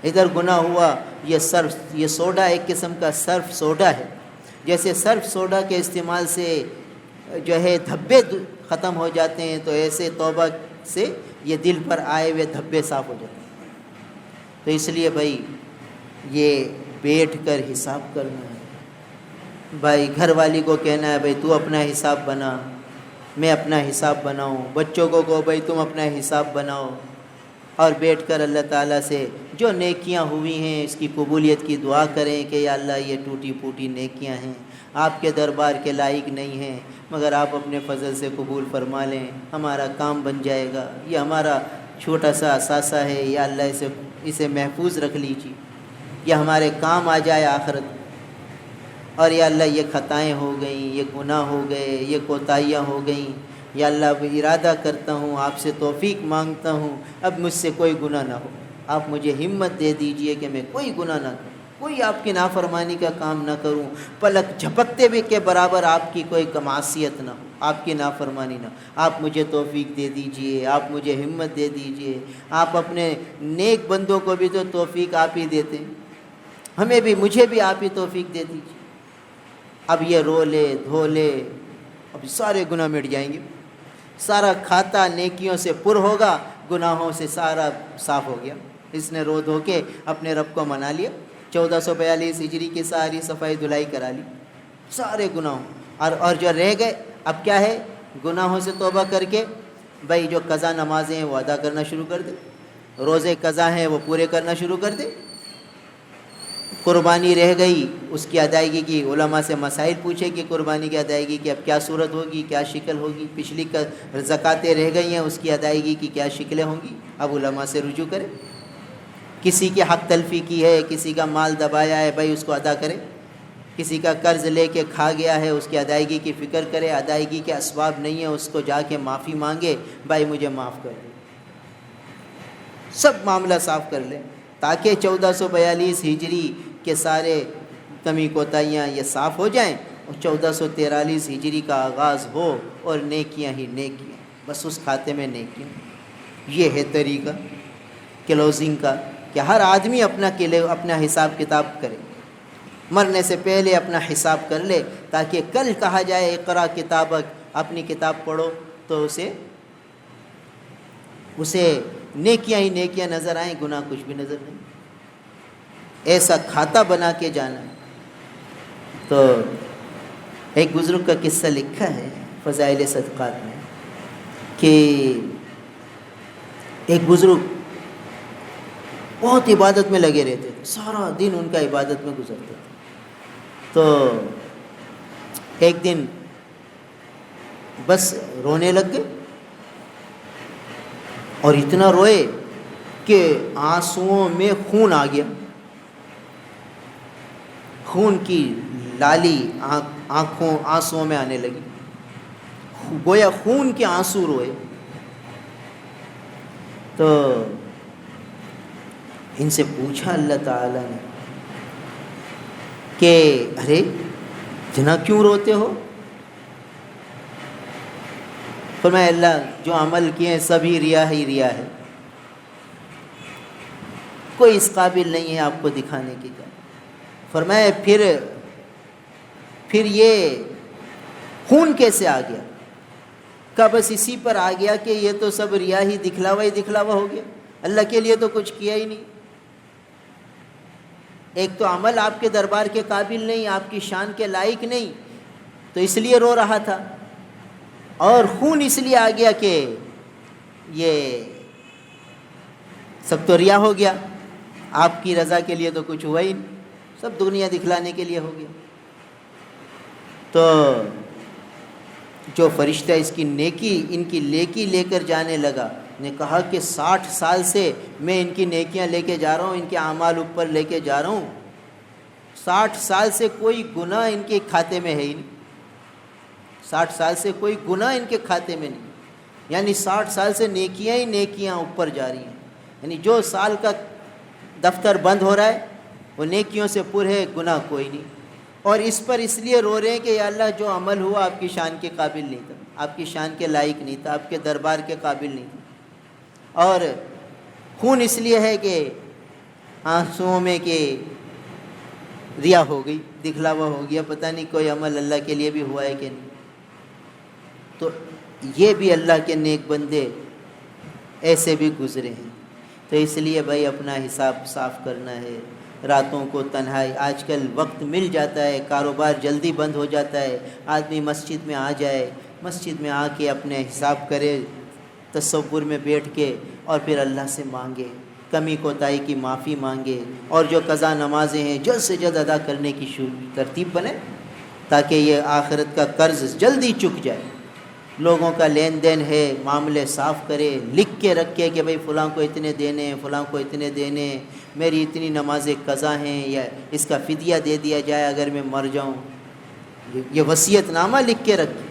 ادھر گناہ ہوا، یہ سوڈا ایک قسم کا سرف سوڈا ہے. جیسے سرف سوڈا کے استعمال سے جو ہے دھبے ختم ہو جاتے ہیں، تو ایسے توبہ سے یہ دل پر آئے ہوئے دھبے صاف ہو جاتے ہیں. تو اس لیے بھائی یہ بیٹھ کر حساب کرنا ہے. بھائی گھر والی کو کہنا ہے بھائی تو اپنا حساب بنا، میں اپنا حساب بناؤں. بچوں کو کہو بھائی تم اپنا حساب بناؤ. اور بیٹھ کر اللہ تعالیٰ سے جو نیکیاں ہوئی ہیں اس کی قبولیت کی دعا کریں کہ یا اللہ یہ ٹوٹی پھوٹی نیکیاں ہیں، آپ کے دربار کے لائق نہیں ہیں، مگر آپ اپنے فضل سے قبول فرما لیں، ہمارا کام بن جائے گا. یہ ہمارا چھوٹا سا اثاثہ ہے، یا اللہ اسے محفوظ رکھ لیجیے، یہ ہمارے کام آ جائے آخرت. اور یا اللہ یہ خطائیں ہو گئیں، یہ گناہ ہو گئے، یہ کوتاہیاں ہو گئیں، یا اللہ اب ارادہ کرتا ہوں، آپ سے توفیق مانگتا ہوں اب مجھ سے کوئی گناہ نہ ہو. آپ مجھے ہمت دے دیجئے کہ میں کوئی گناہ نہ کروں. کوئی آپ کی نافرمانی کا کام نہ کروں، پلک جھپکتے بھی کے برابر آپ کی کوئی معصیت نہ ہو، آپ کی نافرمانی نہ ہو۔ آپ مجھے توفیق دے دیجئے، آپ مجھے ہمت دے دیجئے۔ آپ اپنے نیک بندوں کو بھی تو توفیق آپ ہی دیتے ہیں، ہمیں بھی، مجھے بھی آپ ہی توفیق دے دیجئے۔ اب یہ رو لے دھو لے، اب سارے گناہ مٹ جائیں گے، سارا کھاتا نیکیوں سے پر ہوگا، گناہوں سے سارا صاف ہو گیا۔ اس نے رو دھو کے اپنے رب کو منا لیا، 1442 ہجری کی ساری صفائی دھلائی کرا لی سارے گناہوں، اور جو رہ گئے اب کیا ہے، گناہوں سے توبہ کر کے بھائی جو قضا نمازیں ہیں وہ ادا کرنا شروع کر دے، روزے قضا ہیں وہ پورے کرنا شروع کر دے، قربانی رہ گئی اس کی ادائیگی کی علماء سے مسائل پوچھے کہ قربانی کی ادائیگی کی اب کیا صورت ہوگی، کیا شکل ہوگی، پچھلی زکاتیں رہ گئی ہیں اس کی ادائیگی کی کیا شکلیں ہوں گی، اب علماء سے رجوع کرے۔ کسی کی حق تلفی کی ہے، کسی کا مال دبایا ہے، بھائی اس کو ادا کرے، کسی کا قرض لے کے کھا گیا ہے اس کی ادائیگی کی فکر کرے، ادائیگی کے اسباب نہیں ہے اس کو جا کے معافی مانگے، بھائی مجھے معاف کر دے، سب معاملہ صاف کر لے تاکہ 1442 ہجری کے سارے کمی کوتاہیاں یہ صاف ہو جائیں اور 1443 ہجری کا آغاز ہو اور نیکیاں ہی نیکیاں، بس اس کھاتے میں نیکیاں۔ یہ ہے طریقہ کلوزنگ کا کہ ہر آدمی اپنا حساب کتاب کرے، مرنے سے پہلے اپنا حساب کر لے تاکہ کل کہا جائے اقرا کتابک، اپنی کتاب پڑھو تو اسے نیکیاں ہی نیکیاں نظر آئیں، گناہ کچھ بھی نظر نہیں۔ ایسا کھاتا بنا کے جانا۔ تو ایک بزرگ کا قصہ لکھا ہے فضائل صدقات میں کہ ایک بزرگ بہت عبادت میں لگے رہتے تھے، سارا دن ان کا عبادت میں گزرتا تھا۔ تو ایک دن بس رونے لگ گئے اور اتنا روئے کہ آنسوؤں میں خون آ گیا، خون کی لالی آنسوؤں میں آنے لگی، گویا خون کے آنسو روئے۔ تو ان سے پوچھا اللہ تعالیٰ نے کہ ارے جنا کیوں روتے ہو؟ فرمایا اللہ جو عمل کیے ہیں سبھی ریا ہی ریا ہے، کوئی اس قابل نہیں ہے آپ کو دکھانے کی۔ فرمایا پھر یہ خون کیسے آ گیا؟ کہا بس اسی پر آ گیا کہ یہ تو سب ریا ہی دکھلاوا ہو گیا، اللہ کے لیے تو کچھ کیا ہی نہیں۔ ایک تو عمل آپ کے دربار کے قابل نہیں، آپ کی شان کے لائق نہیں، تو اس لیے رو رہا تھا، اور خون اس لیے آ گیا کہ یہ سب تو ریا ہو گیا، آپ کی رضا کے لیے تو کچھ ہوا ہی نہیں، سب دنیا دکھلانے کے لیے ہو گیا۔ تو جو فرشتہ اس کی نیکی ان کی نیکی لے کر جانے لگا، نے کہا کہ 60 سال سے میں ان کی نیکیاں لے کے جا رہا ہوں، ان کے اعمال اوپر لے کے جا رہا ہوں، 60 سال سے کوئی گناہ ان کے کھاتے میں ہے ہی نہیں، 60 سال سے کوئی گناہ ان کے کھاتے میں نہیں، یعنی 60 سال سے نیکیاں ہی نیکیاں اوپر جا رہی ہیں، یعنی جو سال کا دفتر بند ہو رہا ہے وہ نیکیوں سے پر ہے، گناہ کوئی نہیں۔ اور اس پر اس لیے رو رہے ہیں کہ یا اللہ جو عمل ہوا آپ کی شان کے قابل نہیں تھا، آپ کی شان کے لائق نہیں تھا، آپ کے دربار کے قابل نہیں تھا، اور خون اس لیے ہے کہ آنسوؤں میں کہ ریا ہو گئی، دکھلاوا ہو گیا، پتہ نہیں کوئی عمل اللہ کے لیے بھی ہوا ہے کہ نہیں۔ تو یہ بھی اللہ کے نیک بندے ایسے بھی گزرے ہیں۔ تو اس لیے بھائی اپنا حساب صاف کرنا ہے، راتوں کو تنہائی، آج کل وقت مل جاتا ہے، کاروبار جلدی بند ہو جاتا ہے، آدمی مسجد میں آ جائے، مسجد میں آ کے اپنے حساب کرے، تصور میں بیٹھ کے، اور پھر اللہ سے مانگے، کمی کوتاہی کی معافی مانگے، اور جو قضا نمازیں ہیں جلد سے جلد ادا کرنے کی ترتیب بنے تاکہ یہ آخرت کا قرض جلدی چک جائے۔ لوگوں کا لین دین ہے، معاملے صاف کرے، لکھ کے رکھے کہ بھئی فلاں کو اتنے دینے ہیں، فلاں کو اتنے دینے ہیں، میری اتنی نمازیں قضا ہیں، یا اس کا فدیہ دے دیا جائے اگر میں مر جاؤں، یہ وصیت نامہ لکھ کے رکھے۔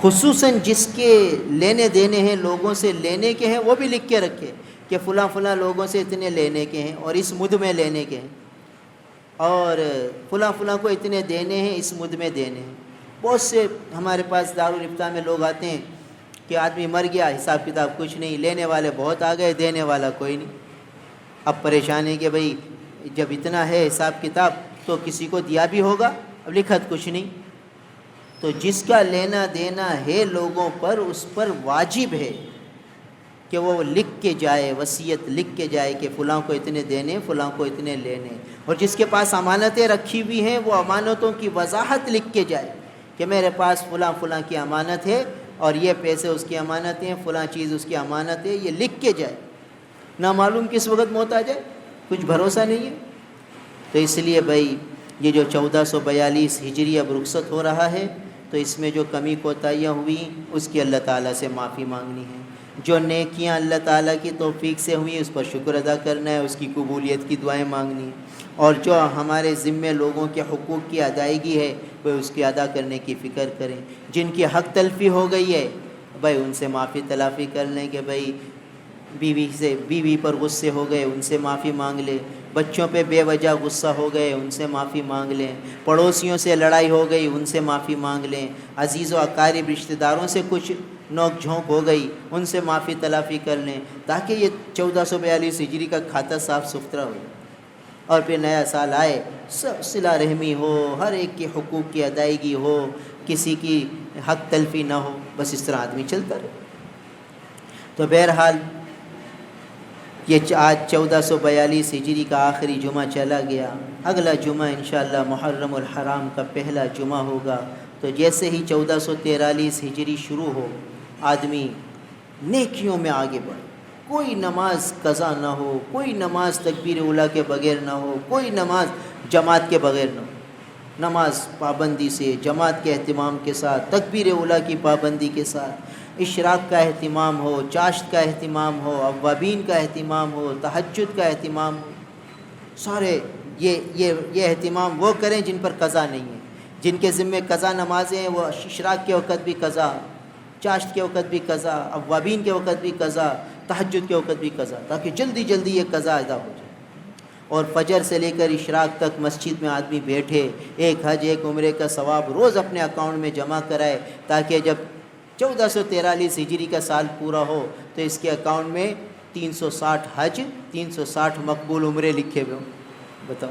خصوصاً جس کے لینے دینے ہیں، لوگوں سے لینے کے ہیں، وہ بھی لکھ کے رکھے کہ فلاں فلاں لوگوں سے اتنے لینے کے ہیں اور اس مد میں لینے کے ہیں۔ اور فلاں فلاں کو اتنے دینے ہیں، اس مد میں دینے ہیں۔ بہت سے ہمارے پاس دارالفتاء میں لوگ آتے ہیں کہ آدمی مر گیا، حساب کتاب کچھ نہیں، لینے والے بہت آ گئے، دینے والا کوئی نہیں۔ اب پریشان ہے کہ بھئی جب اتنا ہے حساب کتاب تو کسی کو دیا بھی ہوگا، اب لکھت کچھ نہیں۔ تو جس کا لینا دینا ہے لوگوں پر، اس پر واجب ہے کہ وہ لکھ کے جائے، وصیت لکھ کے جائے کہ فلاں کو اتنے دینے، فلاں کو اتنے لینے۔ اور جس کے پاس امانتیں رکھی ہوئی ہیں وہ امانتوں کی وضاحت لکھ کے جائے کہ میرے پاس فلاں فلاں کی امانت ہے اور یہ پیسے اس کی امانت ہیں، فلاں چیز اس کی امانت ہے، یہ لکھ کے جائے۔ نہ معلوم کس وقت موت آ جائے، کچھ بھروسہ نہیں ہے۔ تو اس لیے بھائی یہ جو 1442 ہجری اب رخصت ہو رہا ہے، تو اس میں جو کمی کوتاہیاں ہوئیں اس کی اللہ تعالیٰ سے معافی مانگنی ہے۔ جو نیکیاں اللہ تعالیٰ کی توفیق سے ہوئیں اس پر شکر ادا کرنا ہے، اس کی قبولیت کی دعائیں مانگنی ہیں۔ اور جو ہمارے ذمے لوگوں کے حقوق کی ادائیگی ہے وہ اس کی ادا کرنے کی فکر کریں۔ جن کی حق تلفی ہو گئی ہے بھائی ان سے معافی تلافی کر لیں کہ بھائی بیوی پر غصے ہو گئے، ان سے معافی مانگ لیں۔ بچوں پہ بے وجہ غصہ ہو گئے، ان سے معافی مانگ لیں۔ پڑوسیوں سے لڑائی ہو گئی، ان سے معافی مانگ لیں۔ عزیز و اقارب رشتہ داروں سے کچھ نوک جھونک ہو گئی، ان سے معافی تلافی کر لیں، تاکہ یہ 1442 ہجری کا کھاتا صاف ستھرا ہو اور پھر نیا سال آئے، سب صلہ رحمی ہو، ہر ایک کے حقوق کی ادائیگی ہو، کسی کی حق تلفی نہ ہو، بس اس طرح آدمی چلتا رہے۔ تو بہرحال یہ آج 1442 ہجری کا آخری جمعہ چلا گیا۔ اگلا جمعہ انشاءاللہ محرم الحرام کا پہلا جمعہ ہوگا۔ تو جیسے ہی 1443 ہجری شروع ہو، آدمی نیکیوں میں آگے بڑھے۔ کوئی نماز قضا نہ ہو، کوئی نماز تکبیر اولیٰ کے بغیر نہ ہو، کوئی نماز جماعت کے بغیر نہ ہو۔ نماز پابندی سے، جماعت کے اہتمام کے ساتھ، تکبیر اولیٰ کی پابندی کے ساتھ، اشراق کا اہتمام ہو، چاشت کا اہتمام ہو، اوابین کا اہتمام ہو، تہجد کا اہتمام ہو۔ سارے یہ اہتمام وہ کریں جن پر قضا نہیں ہے، جن کے ذمے قضا نمازیں ہیں، وہ اشراق کے وقت بھی قضا، چاشت کے وقت بھی قضا، اوابین کے وقت بھی قضا، تہجد کے وقت بھی قضا، تاکہ جلدی جلدی یہ قضا ادا ہو جائے۔ اور فجر سے لے کر اشراق تک مسجد میں آدمی بیٹھے، ایک حج ایک عمرے کا ثواب روز اپنے اکاؤنٹ میں جمع کرائے، تاکہ جب 1443 ہجری کا سال پورا ہو تو اس کے اکاؤنٹ میں 360 حج، 360 مقبول عمرے لکھے ہوئے ہوں۔ بتاؤ،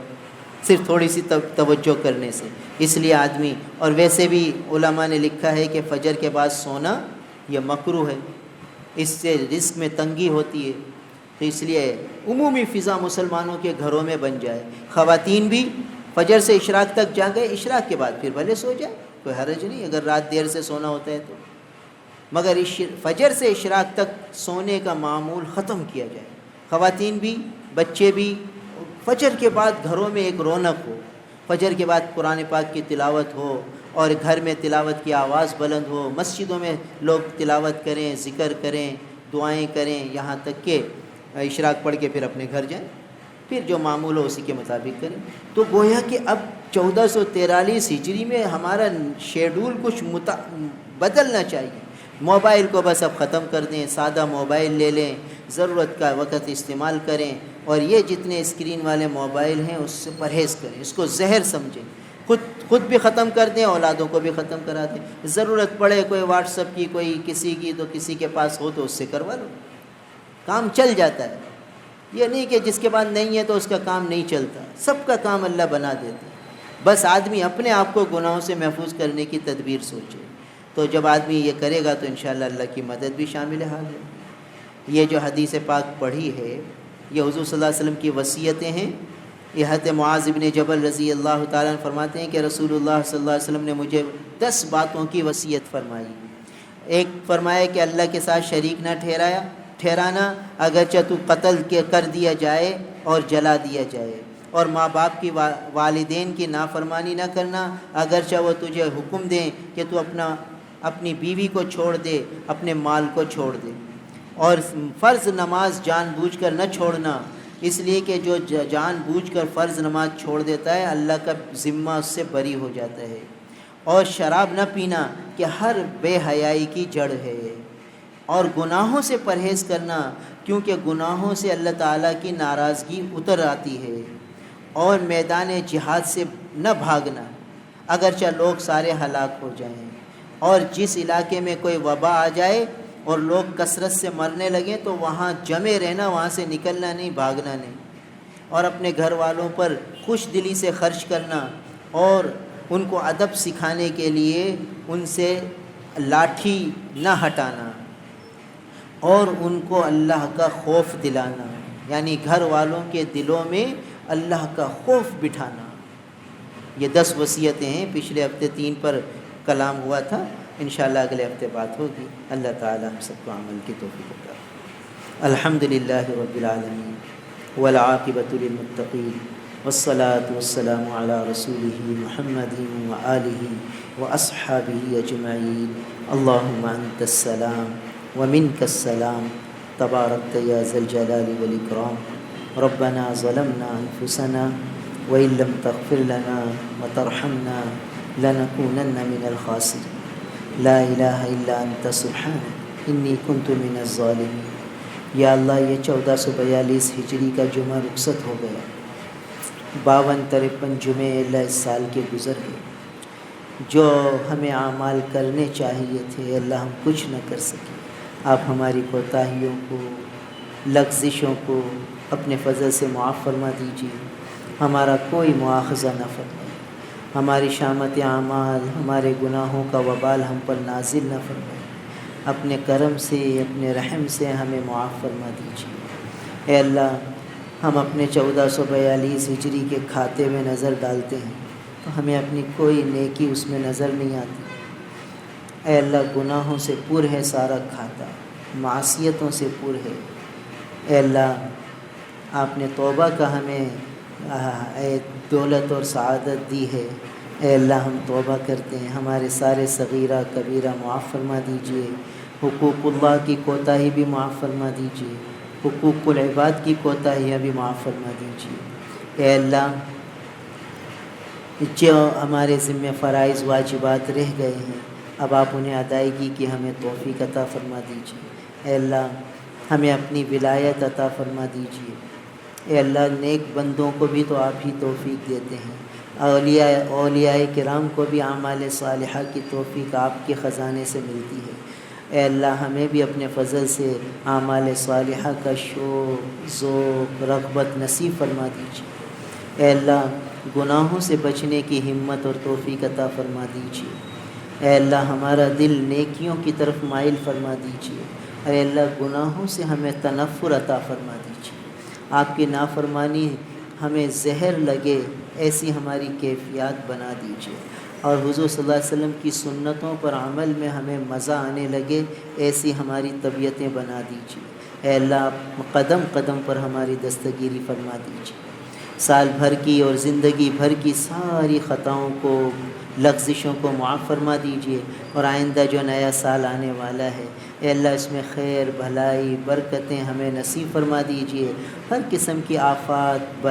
صرف تھوڑی سی توجہ کرنے سے۔ اس لیے آدمی، اور ویسے بھی علماء نے لکھا ہے کہ فجر کے بعد سونا یہ مکروہ ہے، اس سے رزق میں تنگی ہوتی ہے۔ تو اس لیے عمومی فضا مسلمانوں کے گھروں میں بن جائے، خواتین بھی فجر سے اشراق تک جاگے، اشراق کے بعد پھر بھلے سو جائے، کوئی حرج نہیں اگر رات دیر سے سونا ہوتا ہے تو، مگر فجر سے اشراق تک سونے کا معمول ختم کیا جائے۔ خواتین بھی، بچے بھی، فجر کے بعد گھروں میں ایک رونق ہو، فجر کے بعد قرآن پاک کی تلاوت ہو اور گھر میں تلاوت کی آواز بلند ہو، مسجدوں میں لوگ تلاوت کریں، ذکر کریں، دعائیں کریں، یہاں تک کہ اشراق پڑھ کے پھر اپنے گھر جائیں، پھر جو معمول ہو اسی کے مطابق کریں۔ تو گویا کہ اب 1443 ہجری میں ہمارا شیڈول کچھ بدلنا چاہیے۔ موبائل کو بس اب ختم کر دیں، سادہ موبائل لے لیں، ضرورت کا وقت استعمال کریں، اور یہ جتنے اسکرین والے موبائل ہیں اس سے پرہیز کریں، اس کو زہر سمجھیں، خود بھی ختم کر دیں، اولادوں کو بھی ختم کرا دیں۔ ضرورت پڑے کوئی واٹس ایپ کی، کوئی کسی کی، تو کسی کے پاس ہو تو اس سے کروا لو، کام چل جاتا ہے۔ یہ نہیں کہ جس کے بعد نہیں ہے تو اس کا کام نہیں چلتا، سب کا کام اللہ بنا دیتا ہے۔ بس آدمی اپنے آپ کو گناہوں سے محفوظ کرنے کی تدبیر سوچے، تو جب آدمی یہ کرے گا تو انشاءاللہ اللہ کی مدد بھی شامل حال ہے۔ یہ جو حدیث پاک پڑھی ہے یہ حضور صلی اللہ علیہ وسلم کی وصیتیں ہیں۔ یہ حضرت معاذ بن جبل رضی اللہ تعالیٰ عنہ فرماتے ہیں کہ رسول اللہ صلی اللہ علیہ وسلم نے مجھے 10 باتوں کی وصیت فرمائی۔ ایک فرمایا کہ اللہ کے ساتھ شریک نہ ٹھہرانا، اگرچہ تو قتل کر دیا جائے اور جلا دیا جائے، اور ماں باپ کی والدین کی نافرمانی نہ کرنا، اگرچہ وہ تجھے حکم دیں کہ تو اپنی بیوی کو چھوڑ دے، اپنے مال کو چھوڑ دے، اور فرض نماز جان بوجھ کر نہ چھوڑنا، اس لیے کہ جو جان بوجھ کر فرض نماز چھوڑ دیتا ہے اللہ کا ذمہ اس سے بری ہو جاتا ہے، اور شراب نہ پینا کہ ہر بے حیائی کی جڑ ہے، اور گناہوں سے پرہیز کرنا کیونکہ گناہوں سے اللہ تعالیٰ کی ناراضگی اتر آتی ہے، اور میدان جہاد سے نہ بھاگنا، اگرچہ لوگ سارے ہلاک ہو جائیں، اور جس علاقے میں کوئی وبا آ جائے اور لوگ کثرت سے مرنے لگیں تو وہاں جمے رہنا، وہاں سے نکلنا نہیں، بھاگنا نہیں، اور اپنے گھر والوں پر خوش دلی سے خرچ کرنا، اور ان کو ادب سکھانے کے لیے ان سے لاٹھی نہ ہٹانا، اور ان کو اللہ کا خوف دلانا، یعنی گھر والوں کے دلوں میں اللہ کا خوف بٹھانا۔ یہ 10 وصیتیں ہیں، پچھلے ہفتے 3 پر کلام ہوا تھا، انشاءاللہ اگلے ہفتے بات ہوگی۔ اللہ تعالی ہم سب کو عمل کی توفیق عطا فرمائے۔ الحمدللہ رب العالمین والعاقبۃ للمتقین والصلاة والسلام علی رسولہ محمد وآلہ واصحابہ اجمعین۔ اللہم انت السلام ومنک السلام تبارکت یا ذا الجلال والاکرام۔ ربنا ظلمنا انفسنا وإن لم تغفر لنا وترحمنا لنكونن من الخاسرین۔ لا الہ الا انت سبحانک انی کنت من الظالمین۔ یا اللہ، یہ 1442 ہجری کا جمعہ رخصت ہو گیا، 52-53 جمعے اللہ اس سال کے گزر گئے۔ جو ہمیں اعمال کرنے چاہیے تھے اللہ ہم کچھ نہ کر سکے۔ آپ ہماری کوتاہیوں کو، لغزشوں کو اپنے فضل سے معاف فرما دیجیے، ہمارا کوئی مواخذہ نہ فرمائے، ہماری شامت اعمال، ہمارے گناہوں کا وبال ہم پر نازل نہ فرمائے، اپنے کرم سے، اپنے رحم سے ہمیں معاف فرما دیجیے۔ اے اللہ، ہم اپنے 1442 ہجری کے کھاتے میں نظر ڈالتے ہیں تو ہمیں اپنی کوئی نیکی اس میں نظر نہیں آتی۔ اے اللہ، گناہوں سے پر ہے سارا کھاتا، معصیتوں سے پر ہے۔ اے اللہ، آپ نے توبہ کا ہمیں دولت اور سعادت دی ہے۔ اے اللہ، ہم توبہ کرتے ہیں، ہمارے سارے صغیرہ کبیرہ معاف فرما دیجئے، حقوق اللہ کی کوتاہی بھی معاف فرما دیجئے، حقوق العباد کی کوتاہیاں بھی معاف فرما دیجئے۔ اے اللہ، جو ہمارے ذمہ فرائض واجبات رہ گئے ہیں اب آپ انہیں ادائیگی کی ہمیں توفیق عطا فرما دیجئے۔ اے اللہ، ہمیں اپنی ولایت عطا فرما دیجئے۔ اے اللہ، نیک بندوں کو بھی تو آپ ہی توفیق دیتے ہیں، اولیاء کرام کو بھی اعمال صالحہ کی توفیق آپ کے خزانے سے ملتی ہے۔ اے اللہ، ہمیں بھی اپنے فضل سے اعمال صالحہ کا شوق، ذوق، رغبت نصیب فرما دیجیے۔ اے اللہ، گناہوں سے بچنے کی ہمت اور توفیق عطا فرما دیجیے۔ اے اللہ، ہمارا دل نیکیوں کی طرف مائل فرما دیجیے۔ اے اللہ، گناہوں سے ہمیں تنفر عطا فرما دیجیے۔ آپ کی نافرمانی ہمیں زہر لگے ایسی ہماری کیفیات بنا دیجیے، اور حضور صلی اللہ علیہ وسلم کی سنتوں پر عمل میں ہمیں مزہ آنے لگے ایسی ہماری طبیعتیں بنا دیجیے۔ اے اللہ، قدم قدم پر ہماری دستگیری فرما دیجیے۔ سال بھر کی اور زندگی بھر کی ساری خطاؤں کو، لغزشوں کو معاف فرما دیجیے، اور آئندہ جو نیا سال آنے والا ہے اے اللہ، اس میں خیر، بھلائی، برکتیں ہمیں نصیب فرما دیجیے۔ ہر قسم کی آفات،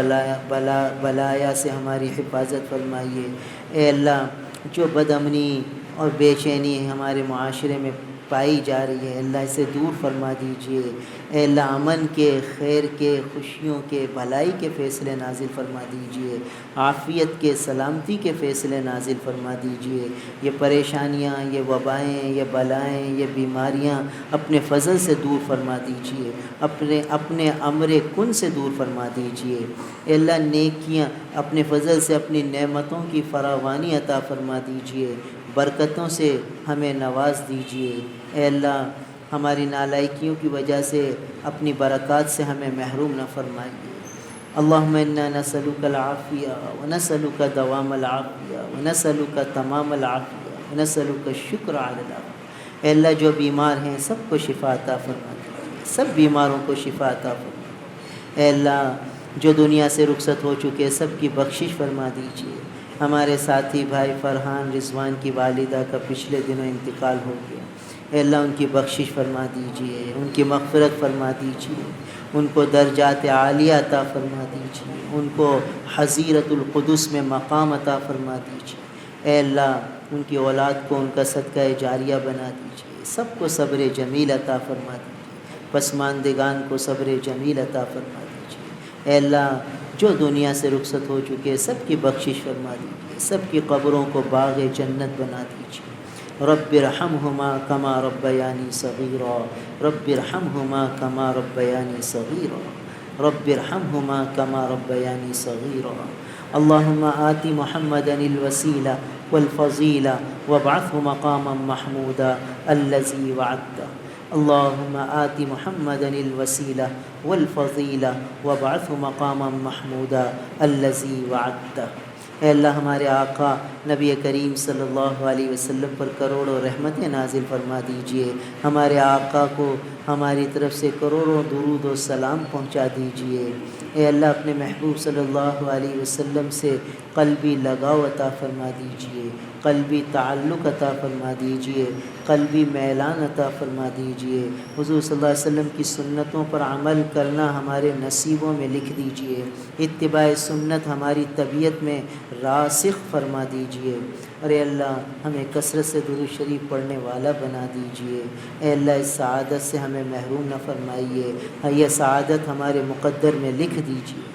بلایا سے ہماری حفاظت فرمائیے۔ اے اللہ، جو بد امنی اور بے چینی ہمارے معاشرے میں پائی جا رہی ہے اللہ، اسے دور فرما دیجیے۔ اے اللہ، امن کے، خیر کے، خوشیوں کے، بھلائی کے فیصلے نازل فرما دیجیے، عافیت کے، سلامتی کے فیصلے نازل فرما دیجیے۔ یہ پریشانیاں، یہ وبائیں، یہ بلائیں، یہ بیماریاں اپنے فضل سے دور فرما دیجیے، اپنے امر کن سے دور فرما دیجیے۔ اے اللہ، نیکیاں اپنے فضل سے اپنی نعمتوں کی فراوانی عطا فرما دیجیے، برکتوں سے ہمیں نواز دیجیے۔ اے اللہ، ہماری نالائکیوں کی وجہ سے اپنی برکات سے ہمیں محروم نہ فرمائیے۔ اللہم انا نسألک العافیہ ونسألک دوام العافیہ ونسألک تمام العافیہ ونسألک الشکر علی العافیہ۔ اے اللہ، جو بیمار ہیں سب کو شفا عطا فرما دیجیے، سب بیماروں کو شفا عطا فرما دیجیے۔ اے اللہ، جو دنیا سے رخصت ہو چکے سب کی بخشش فرما دیجیے۔ ہمارے ساتھی بھائی فرحان رضوان کی والدہ کا پچھلے دنوں انتقال ہو گیا، اے اللہ ان کی بخشش فرما دیجیے، ان کی مغفرت فرما دیجیے، ان کو درجات عالیہ عطا فرما دیجیے، ان کو حضیرت القدس میں مقام عطا فرما دیجیے۔ اے اللہ، ان کی اولاد کو ان کا صدقہ جاریہ بنا دیجیے، سب کو صبر جمیل عطا فرما دیجیے، پسماندگان کو صبر جمیل عطا فرما دیجیے۔ اے اللہ، جو دنیا سے رخصت ہو چکے سب کی بخشش فرما دیجیے، سب کی قبروں کو باغ جنت بنا دیجیے۔ رب ارحمہما کما ربیانی صغیرا، رب ارحمہما کما ربیانی صغیرا، رب ارحمہما کما ربیانی صغیرا۔ اللہم آت محمدا الوسیلہ والفضیلہ وابعثہ مقاما محمودا الذی وعدتہ۔ اللہم آت محمدا الوسیلہ والفضیلہ وابعثہ مقاما محمودا الذی وعدتہ۔ اے اللہ ہمارے آقا نبی کریم صلی اللہ علیہ وسلم پر کروڑوں رحمتیں نازل فرما دیجئے، ہمارے آقا کو ہماری طرف سے کروڑوں درود و سلام پہنچا دیجئے۔ اے اللہ اپنے محبوب صلی اللہ علیہ وسلم سے قلبی لگاؤ عطا فرما دیجئے، قلبی تعلق عطا فرما دیجئے، قلبی میلان عطا فرما دیجئے۔ حضور صلی اللہ علیہ وسلم کی سنتوں پر عمل کرنا ہمارے نصیبوں میں لکھ دیجئے، اتباع سنت ہماری طبیعت میں راسخ فرما دیجئے، اور اے اللہ ہمیں کثرت سے درود شریف پڑھنے والا بنا دیجئے۔ اے اللہ اس سعادت سے ہمیں محروم نہ فرمائیے، یہ سعادت ہمارے مقدر میں لکھ دیجئے۔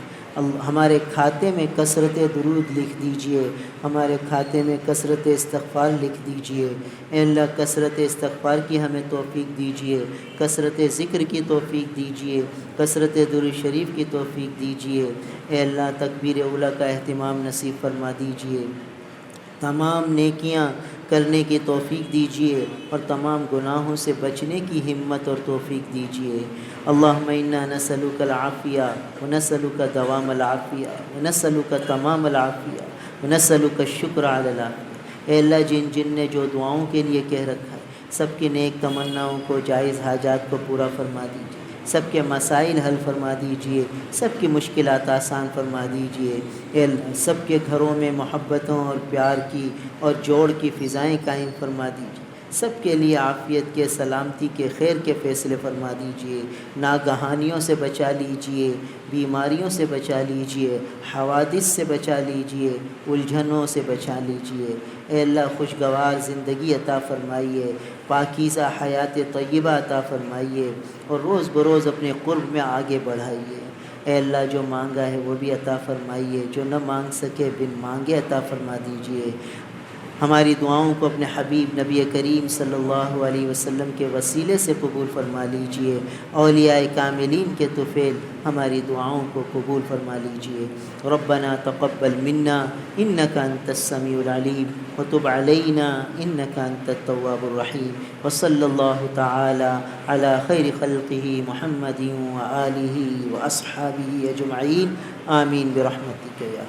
ہمارے کھاتے میں کثرت درود لکھ دیجئے، ہمارے کھاتے میں کثرت استغفار لکھ دیجئے۔ اے اللہ کثرت استغفار کی ہمیں توفیق دیجئے، کثرت ذکر کی توفیق دیجئے، کثرت درود شریف کی توفیق دیجئے۔ اے اللہ تکبیر اولیٰ کا اہتمام نصیب فرما دیجئے، تمام نیکیاں کرنے کی توفیق دیجئے اور تمام گناہوں سے بچنے کی ہمت اور توفیق دیجئے۔ اللہم انا نسألک العافیہ ونسألک دوام العافیہ ونسألک تمام العافیہ ونسألک الشکر علی العافیہ۔ اے اللہ جن جن نے جو دعاؤں کے لیے کہہ رکھا ہے سب کی نیک تمناؤں کو، جائز حاجات کو پورا فرما دیجئے، سب کے مسائل حل فرما دیجئے، سب کی مشکلات آسان فرما دیجئے۔ اے اللہ سب کے گھروں میں محبتوں اور پیار کی اور جوڑ کی فضائیں قائم فرما دیجئے، سب کے لیے عافیت کے، سلامتی کے، خیر کے فیصلے فرما دیجئے، ناگہانیوں سے بچا لیجئے، بیماریوں سے بچا لیجئے، حوادث سے بچا لیجئے، الجھنوں سے بچا لیجئے۔ اے اللہ خوشگوار زندگی عطا فرمائیے، پاکیزہ حیات طیبہ عطا فرمائیے، اور روز بروز اپنے قرب میں آگے بڑھائیے۔ اے اللہ جو مانگا ہے وہ بھی عطا فرمائیے، جو نہ مانگ سکے بن مانگے عطا فرما دیجئے۔ ہماری دعاؤں کو اپنے حبیب نبی کریم صلی اللہ علیہ وسلم کے وسیلے سے قبول فرما لیجئے، اولیاء کاملین کے طفیل ہماری دعاؤں کو قبول فرما لیجئے۔ ربنا تقبل منا انک انت السمیع العلیم وتب علینا انک انت التواب الرحیم، وصلی اللہ تعالی علی خیر خلقہ محمد وآلہ واصحابہ اجمعین، آمین برحمتک یا